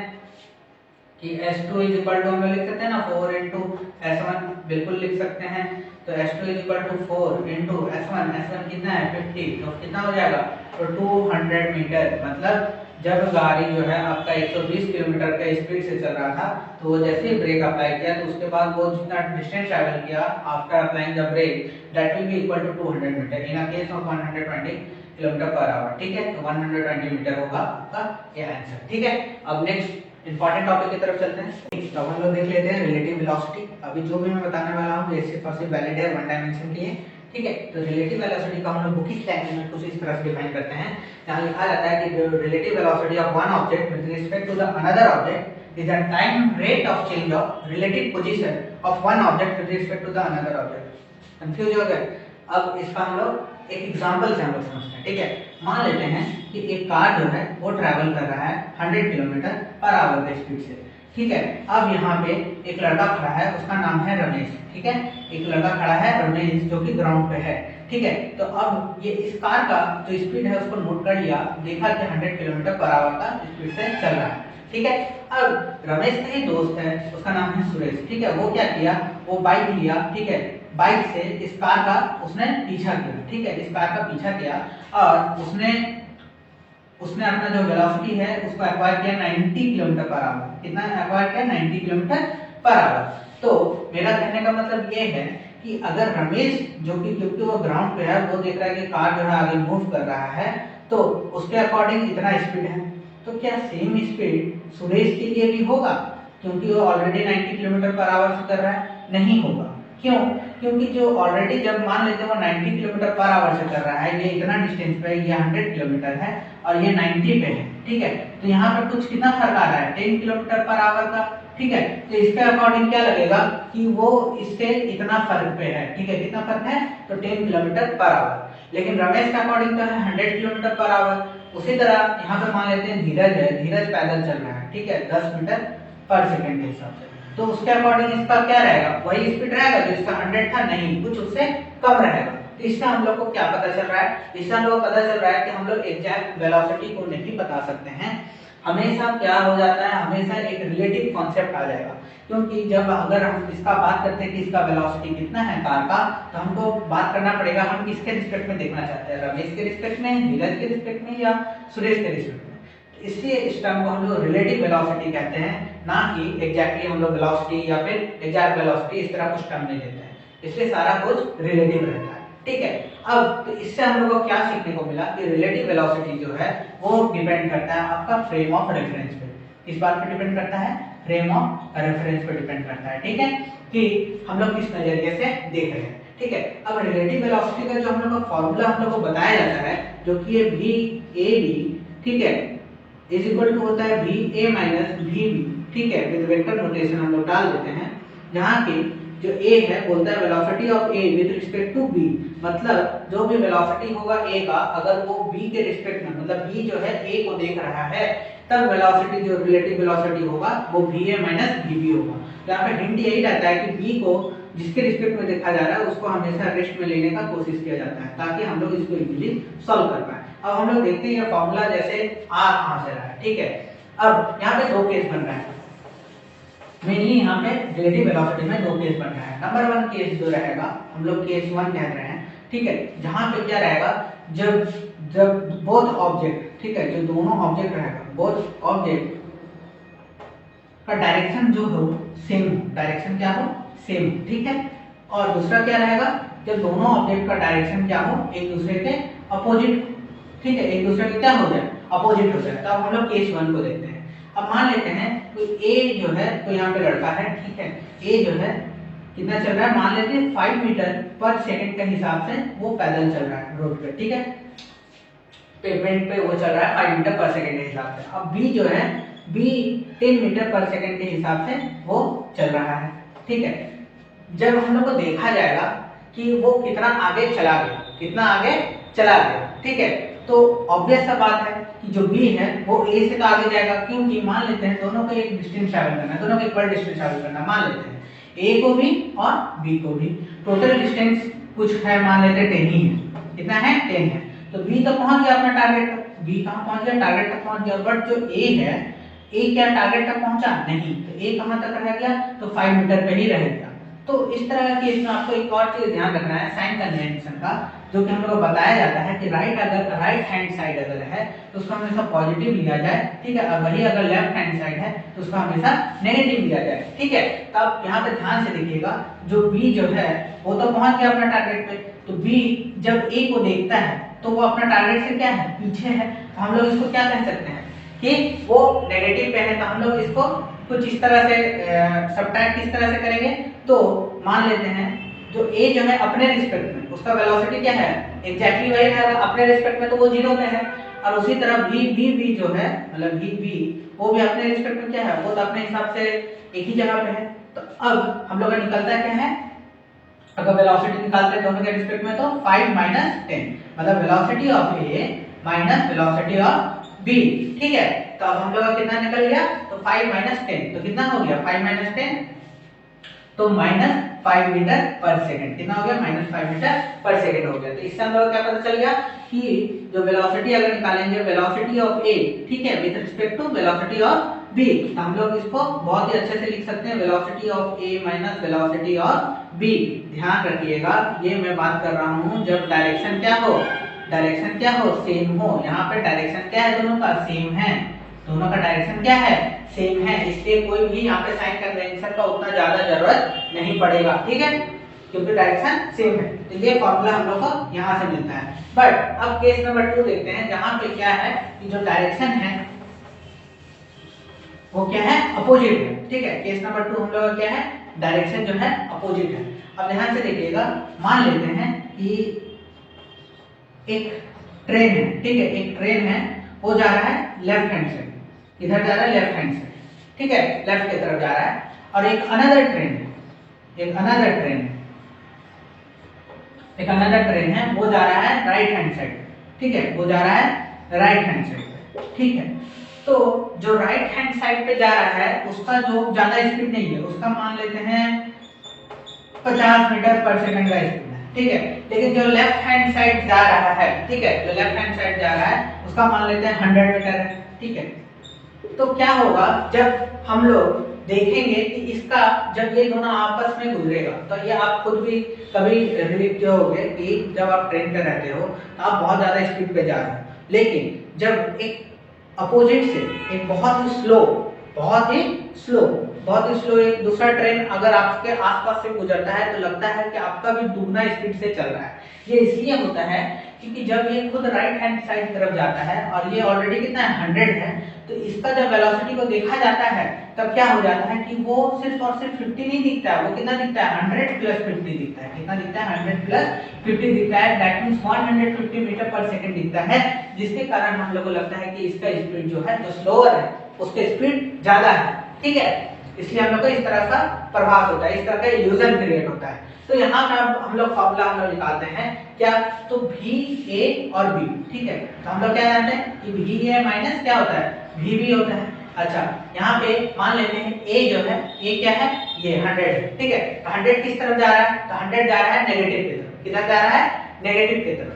कि s2 इज इक्वल टू हम लोग लिख सकते हैं ना 4 इंटू s1, बिल्कुल लिख सकते हैं। तो s2 is equal to 4 into s1 कितना है 50, तो कितना हो जाएगा, तो 200 मीटर। मतलब जब गाड़ी जो है आपका 120 किलोमीटर का स्पीड से चल रहा था, तो वो जैसे ही ब्रेक अप्लाई किया तो उसके बाद वो जितना डिस्टेंस ट्रैवल किया after applying the brake, that will be equal to 200 metre in a case of 120 kilometre per hour, ठीक है। तो 120 मीटर होगा आपका ये आंसर, ठीक है। अब नेक्स्ट इंपॉर्टेंट टॉपिक की तरफ चलते हैं। तो हम लोग देख लेते हैं रिलेटिव वेलोसिटी। अभी जो भी मैं बताने वाला हूँ ये सिर्फ और सिर्फ वैलिड है वन डायमेंशन के लिए, ठीक है। तो रिलेटिव वेलोसिटी का हम लोग बुकिश लैंग्वेज में कुछ इस तरह से डिफाइन करते हैं। यहाँ लिखा जाता है कि relative velocity of one object with respect to the another object is the time rate of change of relative position of one object with respect to the another object. Confuse हो गए? अब इसका हम लोग एक एग्जांपल से हम लोग समझते हैं, ठीक है। मान लेते हैं कि एक कार जो है वो ट्रैवल कर रहा है 100 किलोमीटर पर आवर की स्पीड से, ठीक है। अब यहाँ पे एक लड़का खड़ा है, उसका नाम है रमेश, ठीक है। एक लड़का खड़ा है रमेश जो कि ग्राउंड पे है, ठीक है। तो अब ये इस कार का जो स्पीड है उसको नोट कर लिया, देखा कि 100 किलोमीटर पर आवर का स्पीड से चल रहा है, ठीक है। अब रमेश का ही दोस्त है, उसका नाम है सुरेश, ठीक है। वो क्या किया, वो बाइक लिया, ठीक है। बाइक से इस कार का उसने पीछा किया, ठीक है, इस कार का पीछा किया और उसने अपना जो वेलोसिटी है उसको एक्वायर किया 90 किलोमीटर पर आवर। कितना एक्वायर किया, 90 किलोमीटर पर आवर। तो मेरा कहने का मतलब ये है कि अगर रमेश जो कि क्योंकि वो ग्राउंड पे है, वो देख रहा है कि कार जो है आगे मूव कर रहा है, तो उसके अकॉर्डिंग इतना स्पीड है, तो क्या सेम स्पीड सुरेश के लिए भी होगा, क्योंकि वो ऑलरेडी 90 किलोमीटर पर आवर से कर रहा है? नहीं होगा। क्यों? क्योंकि जो ऑलरेडी जब मान लेते हैं वो 90 किलोमीटर पर आवर से कर रहा है, ये इतना डिस्टेंस पे, ये 100 किलोमीटर है और ये 90 पे है, ठीक है। तो यहाँ पे कुछ कितना फर्क आ रहा है, 10 किलोमीटर पर आवर का, ठीक है। तो इसके अकॉर्डिंग क्या लगेगा कि वो इससे इतना फर्क पे है, ठीक है। कितना फर्क है, तो 10 किलोमीटर पर आवर। लेकिन रमेश का अकॉर्डिंग तो है 100 किलोमीटर पर आवर। उसी तरह यहाँ पे मान लेते हैं धीरज है, धीरज पैदल चल रहा है, ठीक है, 10 मीटर पर सेकंड के हिसाब से, तो उसके अकॉर्डिंग इसका क्या रहेगा, वही स्पीड रहेगा जो इसका 100 था? नहीं, कुछ उससे कम रहेगा। तो इससे हम लोग को क्या पता चल रहा है, इससे हम लोग को पता चल रहा है कि हम लोग एग्जैक्ट वेलोसिटी को नहीं बता सकते हैं। हमेशा क्या हो जाता है, हमेशा एक रिलेटिव कॉन्सेप्ट आ जाएगा, क्योंकि जब अगर हम इसका बात करते हैं कि इसका वेलोसिटी कितना है कार का, तो हमको बात करना पड़ेगा हम किसके रिस्पेक्ट में देखना चाहते हैं, रमेश के रिस्पेक्ट में, धीरज के रिस्पेक्ट में या सुरेश के रिस्पेक्ट में। इसलिए इस टर्म को हम लोग रिलेटिव वेलोसिटी कहते हैं, ना कि एग्जैक्टली हम लोग वेलोसिटी या फिर एग्जैक्ट वेलोसिटी इस तरह कुछ टर्म नहीं देते हैं। इसलिए सारा कुछ रिलेटिव रहता है, ठीक है। अब तो इससे हम लोग को क्या सीखने को मिला कि रिलेटिव वेलोसिटी जो है वो डिपेंड करता है आपका फ्रेम ऑफ रेफरेंस पे। किस बात पे डिपेंड करता है, फ्रेम ऑफ रेफरेंस पे डिपेंड करता है, ठीक है, कि हम लोग किस नजरिए से देख रहे हैं, ठीक है। अब रिलेटिव वेलोसिटी का जो हम लोग का फॉर्मूला हम लोग को बताया जाता है, जो कि ये VAB, ठीक है, इज इक्वल टू होता है VA माइनस VB, ठीक है। विद वेक्टर नोटेशन हम लोग डाल देते हैं, जहां की जो A है बोलता है velocity of A with respect to B, मतलब जो भी वेलोसिटी होगा A का, अगर वो B के रिस्पेक्ट में, मतलब B जो है A को देख रहा है, तब वेलोसिटी जो रिलेटिव वेलोसिटी होगा वो VA माइनस VB होगा। तो यहाँ पे हिंट यही रहता है कि B को जिसके रिस्पेक्ट में देखा जा रहा है उसको हमेशा रेस्ट में लेने का कोशिश किया जाता है, ताकि हम लोग इसको इजीली सॉल्व कर पाए। अब हम लोग देखते हैं ये फॉर्मूला जैसे आ कहां से रहा है, ठीक है। अब यहाँ पे दो केस बन रहा है, मेनली यहाँ पे रिलेटिव वेलोसिटी में दो केस बन रहा है। नंबर 1 केस जो रहेगा हम लोग केस 1 कह रहे हैं, ठीक है, जहाँ पे क्या रहेगा, जब बोथ ऑब्जेक्ट, ठीक है, जो दोनों ऑब्जेक्ट रहेगा, बोथ ऑब्जेक्ट का डायरेक्शन जो हो सेम, डायरेक्शन क्या हो सेम, ठीक है। और दूसरा क्या रहेगा, जब दोनों ऑब्जेक्ट का डायरेक्शन क्या हो एक दूसरे के अपोजिट, ठीक है, एक दूसरे के क्या हो जाए अपोजिट हो जाए। तो अब हम लोग केस 1 को देखते हैं। अब मान लेते हैं तो ए जो है, तो यहाँ पे लड़का है, ठीक है, ए जो है कितना चल रहा है, मान लेते हैं 5 मीटर पर सेकंड के हिसाब से वो पैदल चल रहा है रोड पे, ठीक है, पेमेंट पे वो चल रहा है 5 मीटर पर सेकंड के हिसाब से। अब बी जो है, बी 10 मीटर पर सेकंड के हिसाब से वो चल रहा है, ठीक है। जब हम लोग को देखा जाएगा कि वो कितना आगे चला गया, कितना आगे चला गया, ठीक है, तो ऑब्वियस सा बात है कि जो बी है वो ए से तो आगे जाएगा, क्योंकि मान लेते हैं दोनों को एक डिस्टेंस ट्रैवल करना है, दोनों को इक्वल डिस्टेंस ट्रैवल करना है। मान लेते हैं ए को भी और बी को भी, टोटल डिस्टेंस कुछ है, मान लेते हैं 10 ही है, कितना है 10 है। तो बी तो पहुंच गया अपना टारगेट तक, बी कहां पहुंच गया टारगेट तक पहुंच गया, बट जो ए है, ए क्या टारगेट तक पहुंचा नहीं, तो ए कहां तक रह गया, तो 5 मीटर पे ही रह गया। तो इस तरह का केस में आपको एक और चीज ध्यान रखना है साइन कन्वेंशन का, जो कि हम लोग को बताया जाता है कि राइट हैंड साइड अगर है तो उसको हमेशा पॉजिटिव लिया जाए, ठीक है, और वही अगर लेफ्ट हैंड साइड है तो उसको हमेशा नेगेटिव लिया जाए, ठीक है। तो आप यहाँ पे ध्यान से देखिएगा, जो बी जो है वो तो पहुंच गया अपना टारगेट पे, तो बी जब ए को देखता है तो वो अपना टारगेट से क्या है पीछे है, तो हम लोग इसको क्या कह सकते हैं कि वो नेगेटिव पे है। तो हम लोग इसको कुछ इस तरह से सब्ट्रैक्ट किस तरह से करेंगे, तो मान लेते हैं जो ए जो है अपने रिस्पेक्ट में उसका वेलोसिटी क्या है एग्जैक्टली वही है, अपने रिस्पेक्ट में तो वो 0 पे है, और उसी तरह बी जो है, मतलब बी वो भी अपने रिस्पेक्ट में क्या है, वो तो अपने हिसाब से एक ही जगह पे है। तो अब हम लोग का निकलता क्या है, अगर वेलोसिटी निकालते हैं दोनों के रिस्पेक्ट में तो 5 - 10, मतलब velocity of A minus velocity of B, ठीक है। तो अब हम लोग का कितना निकल गया, तो 5 - 10, तो कितना हो गया 5 - 10, तो -5 मीटर पर सेकंड, कितना हो गया -5 मीटर पर सेकंड हो गया। तो इससे हम लोग क्या पता चल गया कि जो वेलोसिटी अगर निकालेंगे वेलोसिटी ऑफ ए, ठीक है, with respect to velocity of B, तो हम लोग इसको बहुत ही अच्छे से लिख सकते हैं velocity of A minus velocity of B. ध्यान रखिएगा ये मैं बात कर रहा हूं जब डायरेक्शन क्या हो, डायरेक्शन क्या हो सेम हो, यहाँ पे डायरेक्शन क्या है दोनों का सेम है, दोनों का डायरेक्शन क्या है सेम है, इसलिए कोई भी यहाँ पे साइन कन्वेंशन का उतना ज्यादा जरूरत नहीं पड़ेगा, ठीक है, क्योंकि डायरेक्शन सेम है। तो ये फॉर्मूला हम लोग को यहाँ से मिलता है। बट अब केस नंबर 2 देखते हैं, जहाँ पे क्या है कि जो डायरेक्शन है वो क्या है अपोजिट है, ठीक है। केस नंबर 2 हम लोग का क्या है डायरेक्शन जो है अपोजिट है। अब ध्यान से देखिएगा, मान लेते हैं कि एक ट्रेन है, ठीक है, एक ट्रेन है, वो जा रहा है लेफ्ट हैंड से, इधर जा रहा है लेफ्ट हैंड से, ठीक है, लेफ्ट की तरफ जा रहा है, और एक अनदर ट्रेन है, एक अनदर ट्रेन है, एक अनदर ट्रेन है, वो जा रहा है राइट हैंड साइड, ठीक है, वो जा रहा है राइट हैंड साइड, ठीक है। तो जो राइट हैंड साइड पे जा रहा है उसका जो ज्यादा स्पीड नहीं है, उसका मान लेते हैं 50 मीटर पर सेकंड का स्पीड है, ठीक है। लेकिन जो लेफ्ट हैंड साइड जा रहा है, ठीक है, जो लेफ्ट हैंड साइड जा रहा है उसका मान लेते हैं 100 मीटर है, ठीक है। तो क्या होगा जब हम लोग देखेंगे कि इसका जब ये दोनों आपस में गुजरेगा, तो ये आप खुद भी कभी रिलेट किए होंगे कि जब आप ट्रेन पे रहते हो तो आप बहुत ज्यादा स्पीड पे जा रहे हो, लेकिन जब एक अपोजिट से एक बहुत ही स्लो एक दूसरा ट्रेन अगर आपके आसपास से गुजरता है तो लगता है कि आपका भी दुगना स्पीड से चल रहा है। ये इसलिए होता है क्योंकि जब ये खुद राइट हैंड साइड की तरफ जाता है और ये ऑलरेडी कितना है 100 है, तो इसका जब वेलोसिटी को देखा जाता है तब क्या हो जाता है कि वो सिर्फ और सिर्फ 50 नहीं दिखता है, वो कितना दिखता है 100 + 50 दिखता है, कितना दिखता है 100 + 50 दिखता है, दैट मींस 150 मीटर पर सेकंड दिखता है, जिसके कारण हम लोग को लगता है कि इसका स्पीड जो है जो स्लोअर है उसके स्पीड ज्यादा है, ठीक है। इसलिए हम लोग को इस तरह का प्रभाव होता है, इस तरह का इल्यूजन क्रिएट होता है। तो यहाँ पे हम लोग फॉर्मूला हम लोग निकालते हैं क्या, तो भी ए और बी, ठीक है। तो हम लोग क्या जानते हैं कि भी ए माइनस क्या होता है भी बी होता है। अच्छा, यहाँ पे मान लेते हैं ए जो है, ए क्या है ये 100, ठीक है। तो 100 किस तरफ जा रहा है, तो 100 जा रहा है नेगेटिव की तरफ, किधर जा रहा है नेगेटिव की तरफ।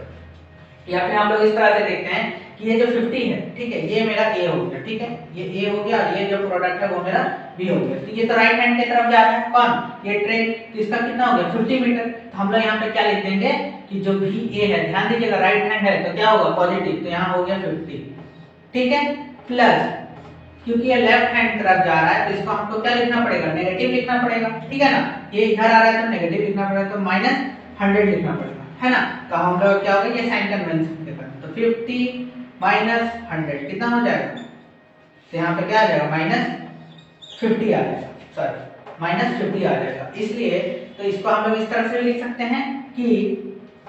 या फिर हम लोग इस तरह से देखते हैं कि ये जो 50 है, ठीक है, ये मेरा ए हो गया, ठीक है, ये ए हो गया और ये जो प्रोडक्ट है वो मेरा बी हो गया। तो ये तो राइट हैंड की तरफ जा रहा है, कौन ये ट्रेन, तो इसका कितना हो गया 50 मीटर। तो हम लोग यहाँ पे क्या लिख देंगे कि जो भी ए है, ध्यान दीजिएगा राइट हैंड है तो क्या होगा पॉजिटिव, तो यहाँ हो गया 50, ठीक है, प्लस क्योंकि ये लेफ्ट हैंड तरफ जा रहा है तो इसको हमको क्या लिखना पड़ेगा, नेगेटिव लिखना पड़ेगा, ठीक है ना। ये इधर आ रहा है तो नेगेटिव लिखना पड़ेगा, तो -100 लिखना पड़ेगा, है ना। तो हम लोग क्या होगा, ये साइन कन्वेंशन के बाद तो 50 - 100 कितना हो जाएगा, तो यहाँ पे क्या आ जाएगा -50 आ जाएगा, सॉरी -50 आ जाएगा। इसलिए तो इसको हम लोग इस तरह से लिख सकते हैं कि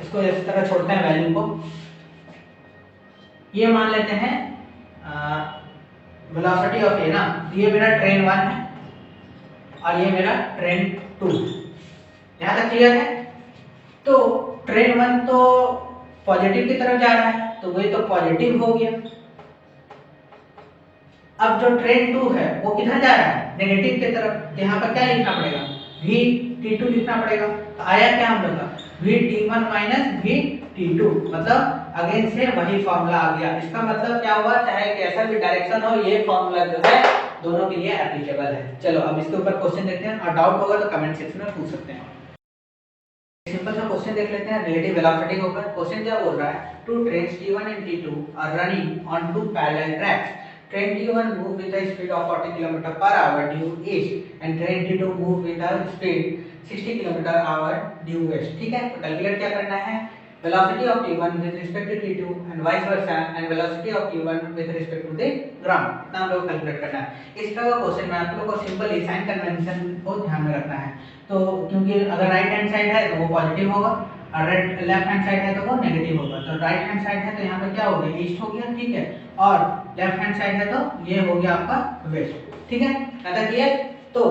इसको इस तरह छोड़ते हैं वैल्यू को, ये मान लेते हैं वेलोसिटी ऑफ ए ना, ये मेरा ट्रेन 1 है और ये मेरा ट्रेन 2, यहाँ तक क्लियर है। तो ट्रेन 1 तो पॉजिटिव की तरफ जा रहा है तो वही तो पॉजिटिव हो गया। अब जो ट्रेन 2 है वो किधर जा रहा है, नेगेटिव की तरफ, यहाँ पर क्या लिखना पड़ेगा, Vt2 लिखना पड़ेगा। तो आया क्या हम लोग का Vt1 - Vt2, मतलब अगेन से वही फॉर्मूला आ गया। इसका मतलब क्या हुआ, चाहे कैसा भी डायरेक्शन हो ये फॉर्मूला जो है दोनों के लिए एप्लीकेबल है। चलो अब इसके ऊपर क्वेश्चन देखते हैं, और डाउट होगा तो कमेंट सेक्शन में पूछ सकते हैं। सिंपल सा क्वेश्चन देख लेते हैं रिलेटिव वेलोसिटी के ऊपर। क्वेश्चन क्या बोल रहा है, two trains T1 and T2 are running on two parallel tracks. Train T1 move with a speed of 40 km/h due east and train T2 move with a speed 60 km/h due west। ठीक है, तो calculate क्या करना है, velocity of T1 with respect to T2 and vice versa and velocity of T1 with respect to the ground, इतना हम लोग calculate करना है। इस तरह का क्वेश्चन में आप लोगों को सिंपली साइन कन्वेंशन को ध्यान में रखना है। तो क्योंकि अगर राइट हैंड साइड है तो वो पॉजिटिव होगा और लेफ्ट हैंड साइड है तो वो नेगेटिव होगा। तो राइट हैंड साइड है तो यहाँ पे क्या हो गया, ईस्ट हो गया, ठीक है, और लेफ्ट हैंड साइड है तो ये हो गया आपका वेस्ट, ठीक है, ऐसा क्लियर। तो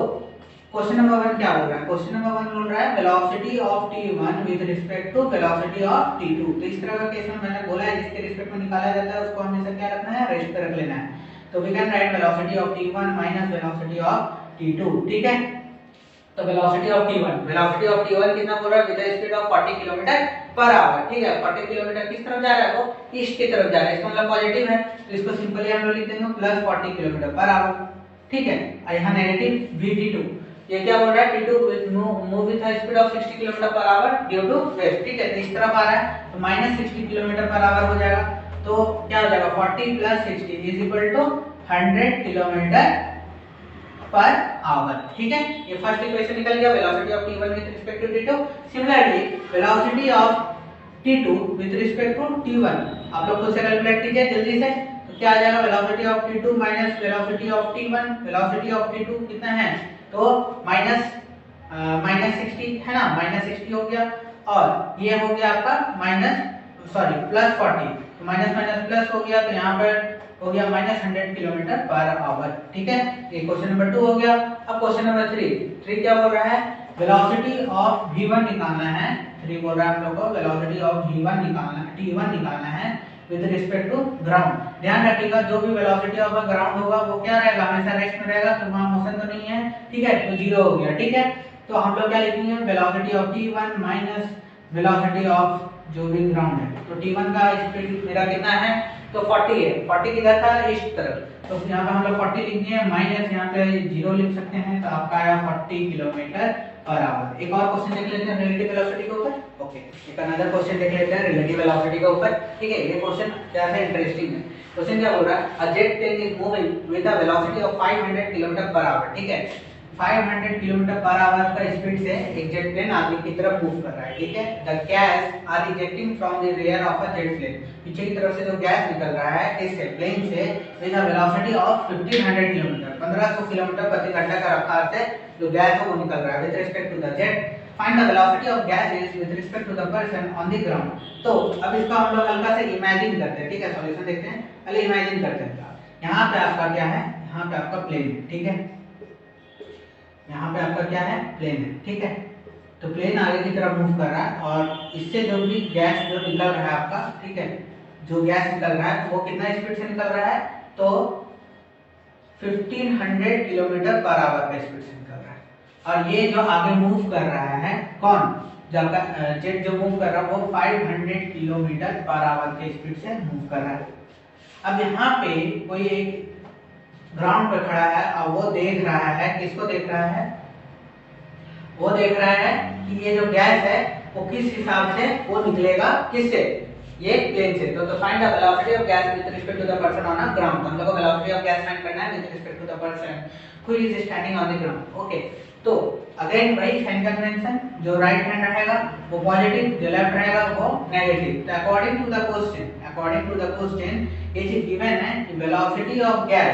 क्वेश्चन नंबर 1 क्या बोल रहा है, क्वेश्चन नंबर 1 बोल रहा है velocity of T1 with respect to velocity of T2। तो इस तरह का केस में मैंने बोला है जिसके रिस्पेक्ट में निकाला जाता है उसको हमेशा क्या रखना है, रेस्ट पे रख लेना है। तो we can write velocity of T1 minus velocity of T2, ठीक है। तो वेलोसिटी ऑफ T1 कितना बोल रहा है, with the speed of 40 km/h, ठीक है। 40 किलोमीटर किस तरफ जा रहा है, वो ईस्ट की तरफ जा रहा है, इसका मतलब पॉजिटिव है, तो इसको सिंपली हम लोग लिख देंगे +40 km/h, ठीक है। और यहाँ नेगेटिव Vt2, ये क्या बोल रहा है, T2 move with the speed of 60 km/h due to west, ठीक है, तो इस तरफ आ रहा है तो -60 km/h हो जाएगा। तो क्या हो जाएगा 40 + 60 = 100 km/h, ठीक है। ये फर्स्ट इक्वेशन निकल गया, velocity of T1 with respect to T2। Similarly velocity of T2 with respect to T1 आप लोग खुद से कैलकुलेट कीजिए जल्दी से। तो क्या आ जाएगा, velocity of T2 minus velocity of T1, velocity of T2 कितना है, तो -60 है ना, -60 हो गया, और ये हो गया आपका +40, तो माइनस माइनस प्लस हो गया, तो यहाँ पर हो गया -100 km/h, ठीक है। ये क्वेश्चन नंबर 2 हो गया। अब क्वेश्चन नंबर 3 क्या बोल रहा है, वेलोसिटी ऑफ V1 निकालना है। 3 बोल रहा है हम लोग को वेलोसिटी ऑफ T1 निकालना है विद रिस्पेक्ट टू ग्राउंड। ध्यान रखिएगा जो भी वेलोसिटी ऑफ ग्राउंड होगा वो क्या रहेगा, हमेशा रेस्ट में रहेगा, तो वहां मोशन तो नहीं है, ठीक है, तो 0 हो गया, ठीक है। तो हम लोग क्या लिखेंगे, velocity of T1 minus velocity of जो भी ग्राउंड है। तो T1 का स्पीड मेरा कितना है, तो 40 है, 40 किधर था, ईस्ट तरफ, तो यहाँ पे हम लोग 40 लिख दिए, माइनस यहाँ पे 0 लिख सकते हैं, तो आपका आया 40 km/h। एक और क्वेश्चन देख लेते हैं रिलेटिव वेलोसिटी के ऊपर। ओके, एक अनदर क्वेश्चन देख लेते हैं रिलेटिव वेलोसिटी के ऊपर, ठीक है। ये क्वेश्चन क्या है, इंटरेस्टिंग है। क्वेश्चन क्या बोल रहा है, a jet plane is moving with a velocity of 500 km/h, ठीक है। 500 km/h का स्पीड से एक जेट प्लेन आगे की तरफ मूव कर रहा है, ठीक है। The gas are ejecting from the rear of a jet plane, पीछे की तरफ से जो गैस निकल रहा है इससे प्लेन से with a velocity of 1500 km, 1500 kilometre प्रति घंटा का रफ्तार से जो गैस है वो निकल रहा है with respect to the jet. Find the velocity of gases with respect to the person on the ground. तो अब इसको हम लोग हल्का से इमेजिन करते हैं, ठीक है, सॉल्यूशन देखते हैं, पहले इमेजिन करते हैं। यहाँ पे आपका क्या है, यहाँ पे आपका प्लेन है, ठीक है, यहाँ पे आपका क्या है, प्लेन है, ठीक है। तो प्लेन आगे की तरफ मूव कर रहा है और इससे जो भी गैस जो निकल रहा है आपका, ठीक है, जो गैस निकल रहा है वो कितना स्पीड से निकल रहा है, तो 1500 km/h का स्पीड से निकल रहा है। और ये जो आगे मूव कर रहा है कौन, जो आपका जेट जो मूव कर रहा है वो 500 km/h के स्पीड से मूव कर रहा है। अब यहाँ पे कोई एक ग्राउंड पे खड़ा है और वो देख रहा है, किसको देख रहा है, वो देख रहा है कि ये जो गैस है वो किस हिसाब से वो निकलेगा, किससे, ये प्लेन से। तो find the velocity of gas with respect to the person on a ground. हम लोग को वेलोसिटी ऑफ गैस फाइंड करना है with respect to the person who is standing on the ground. Okay, तो अगेन वही sign convention, जो right hand रहेगा वो पॉजिटिव, जो लेफ्ट रहेगा वो नेगेटिव। तो according to the question it is given है कि velocity of gas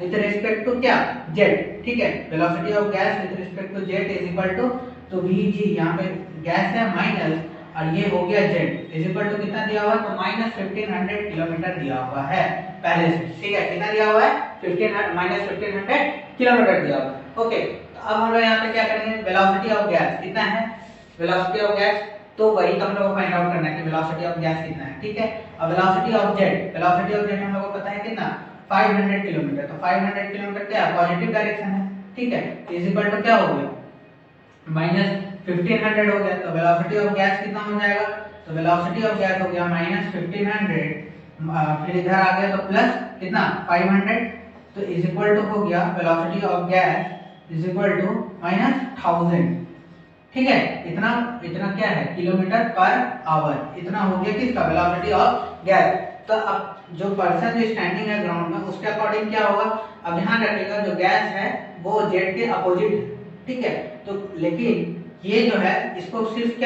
with respect to क्या, जेट। ठीक है, velocity of gas with respect to jet is equal to, तो vg यहाँ पे गैस है माइनस और ये हो गया जेट, इज इक्वल टू कितना दिया हुआ है, तो माइनस 1500 किलोमीटर दिया हुआ है पहले से। ठीक है, कितना दिया हुआ है, 1500 किलोमीटर दिया हुआ है। ओके, तो अब हम लोग यहाँ पे क्या करेंगे, वेलोसिटी ऑफ गैस कितना है, वेलोसिटी ऑफ गैस, तो वही तो हम लोग को फाइंड आउट करना है कि वेलोसिटी ऑफ गैस कितना है। ठीक है, अब वेलोसिटी ऑफ जेट हम लोग को पता है कितना, 500 किलोमीटर। तो 500 किलोमीटर क्या पॉजिटिव डायरेक्शन है। ठीक है, इज इक्वल टू क्या हो गया, माइनस 1500 हो गया। तो वेलोसिटी ऑफ गैस कितना हो जाएगा, तो वेलोसिटी ऑफ गैस हो गया माइनस 1500, फिर इधर आ गया तो प्लस कितना 500, तो इज इक्वल टू हो गया velocity of gas is equal to minus 1000। ठीक है, इतना क्या है, किलोमीटर पर आवर, इतना हो गया किसका, वेलोसिटी ऑफ गैस। तो अब जो पर्सन जो स्टैंडिंग है ग्राउंड में उसके अकॉर्डिंग क्या होगा, अब ध्यान रखिएगा जो गैस है वो जेट के अपोजिट है। ठीक है, तो लेकिन ये जो है इसको सिर्फ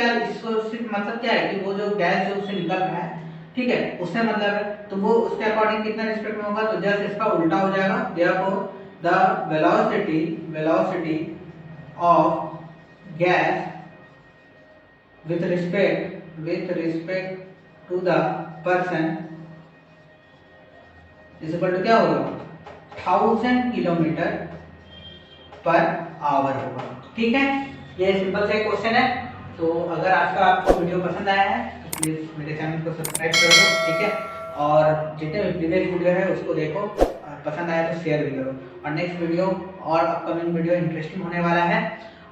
मतलब क्या है कि वो जो गैस जो उससे निकल रहा है, ठीक है, उससे मतलब है, तो वो उसके अकॉर्डिंग कितना रिस्पेक्ट में होगा, तो जस्ट इसका उल्टा हो जाएगा। Therefore the velocity of gas with respect to the person is equal to क्या होगा, 1000 किलोमीटर पर आवर होगा। ठीक है, ये सिंपल सा क्वेश्चन है। तो अगर आज का आपको वीडियो पसंद आया है तो प्लीज मेरे चैनल को सब्सक्राइब कर दो। ठीक है, और जितने भी प्रीवियस वीडियो है उसको देखो, और पसंद आया तो शेयर भी करो। और नेक्स्ट वीडियो और अपकमिंग वीडियो इंटरेस्टिंग होने वाला है,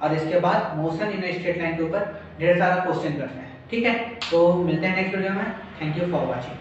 और इसके बाद मोशन इन स्ट्रेट लाइन के ऊपर ढेर सारा क्वेश्चन करते हैं। ठीक है, तो मिलते हैं नेक्स्ट वीडियो में। Thank you for watching.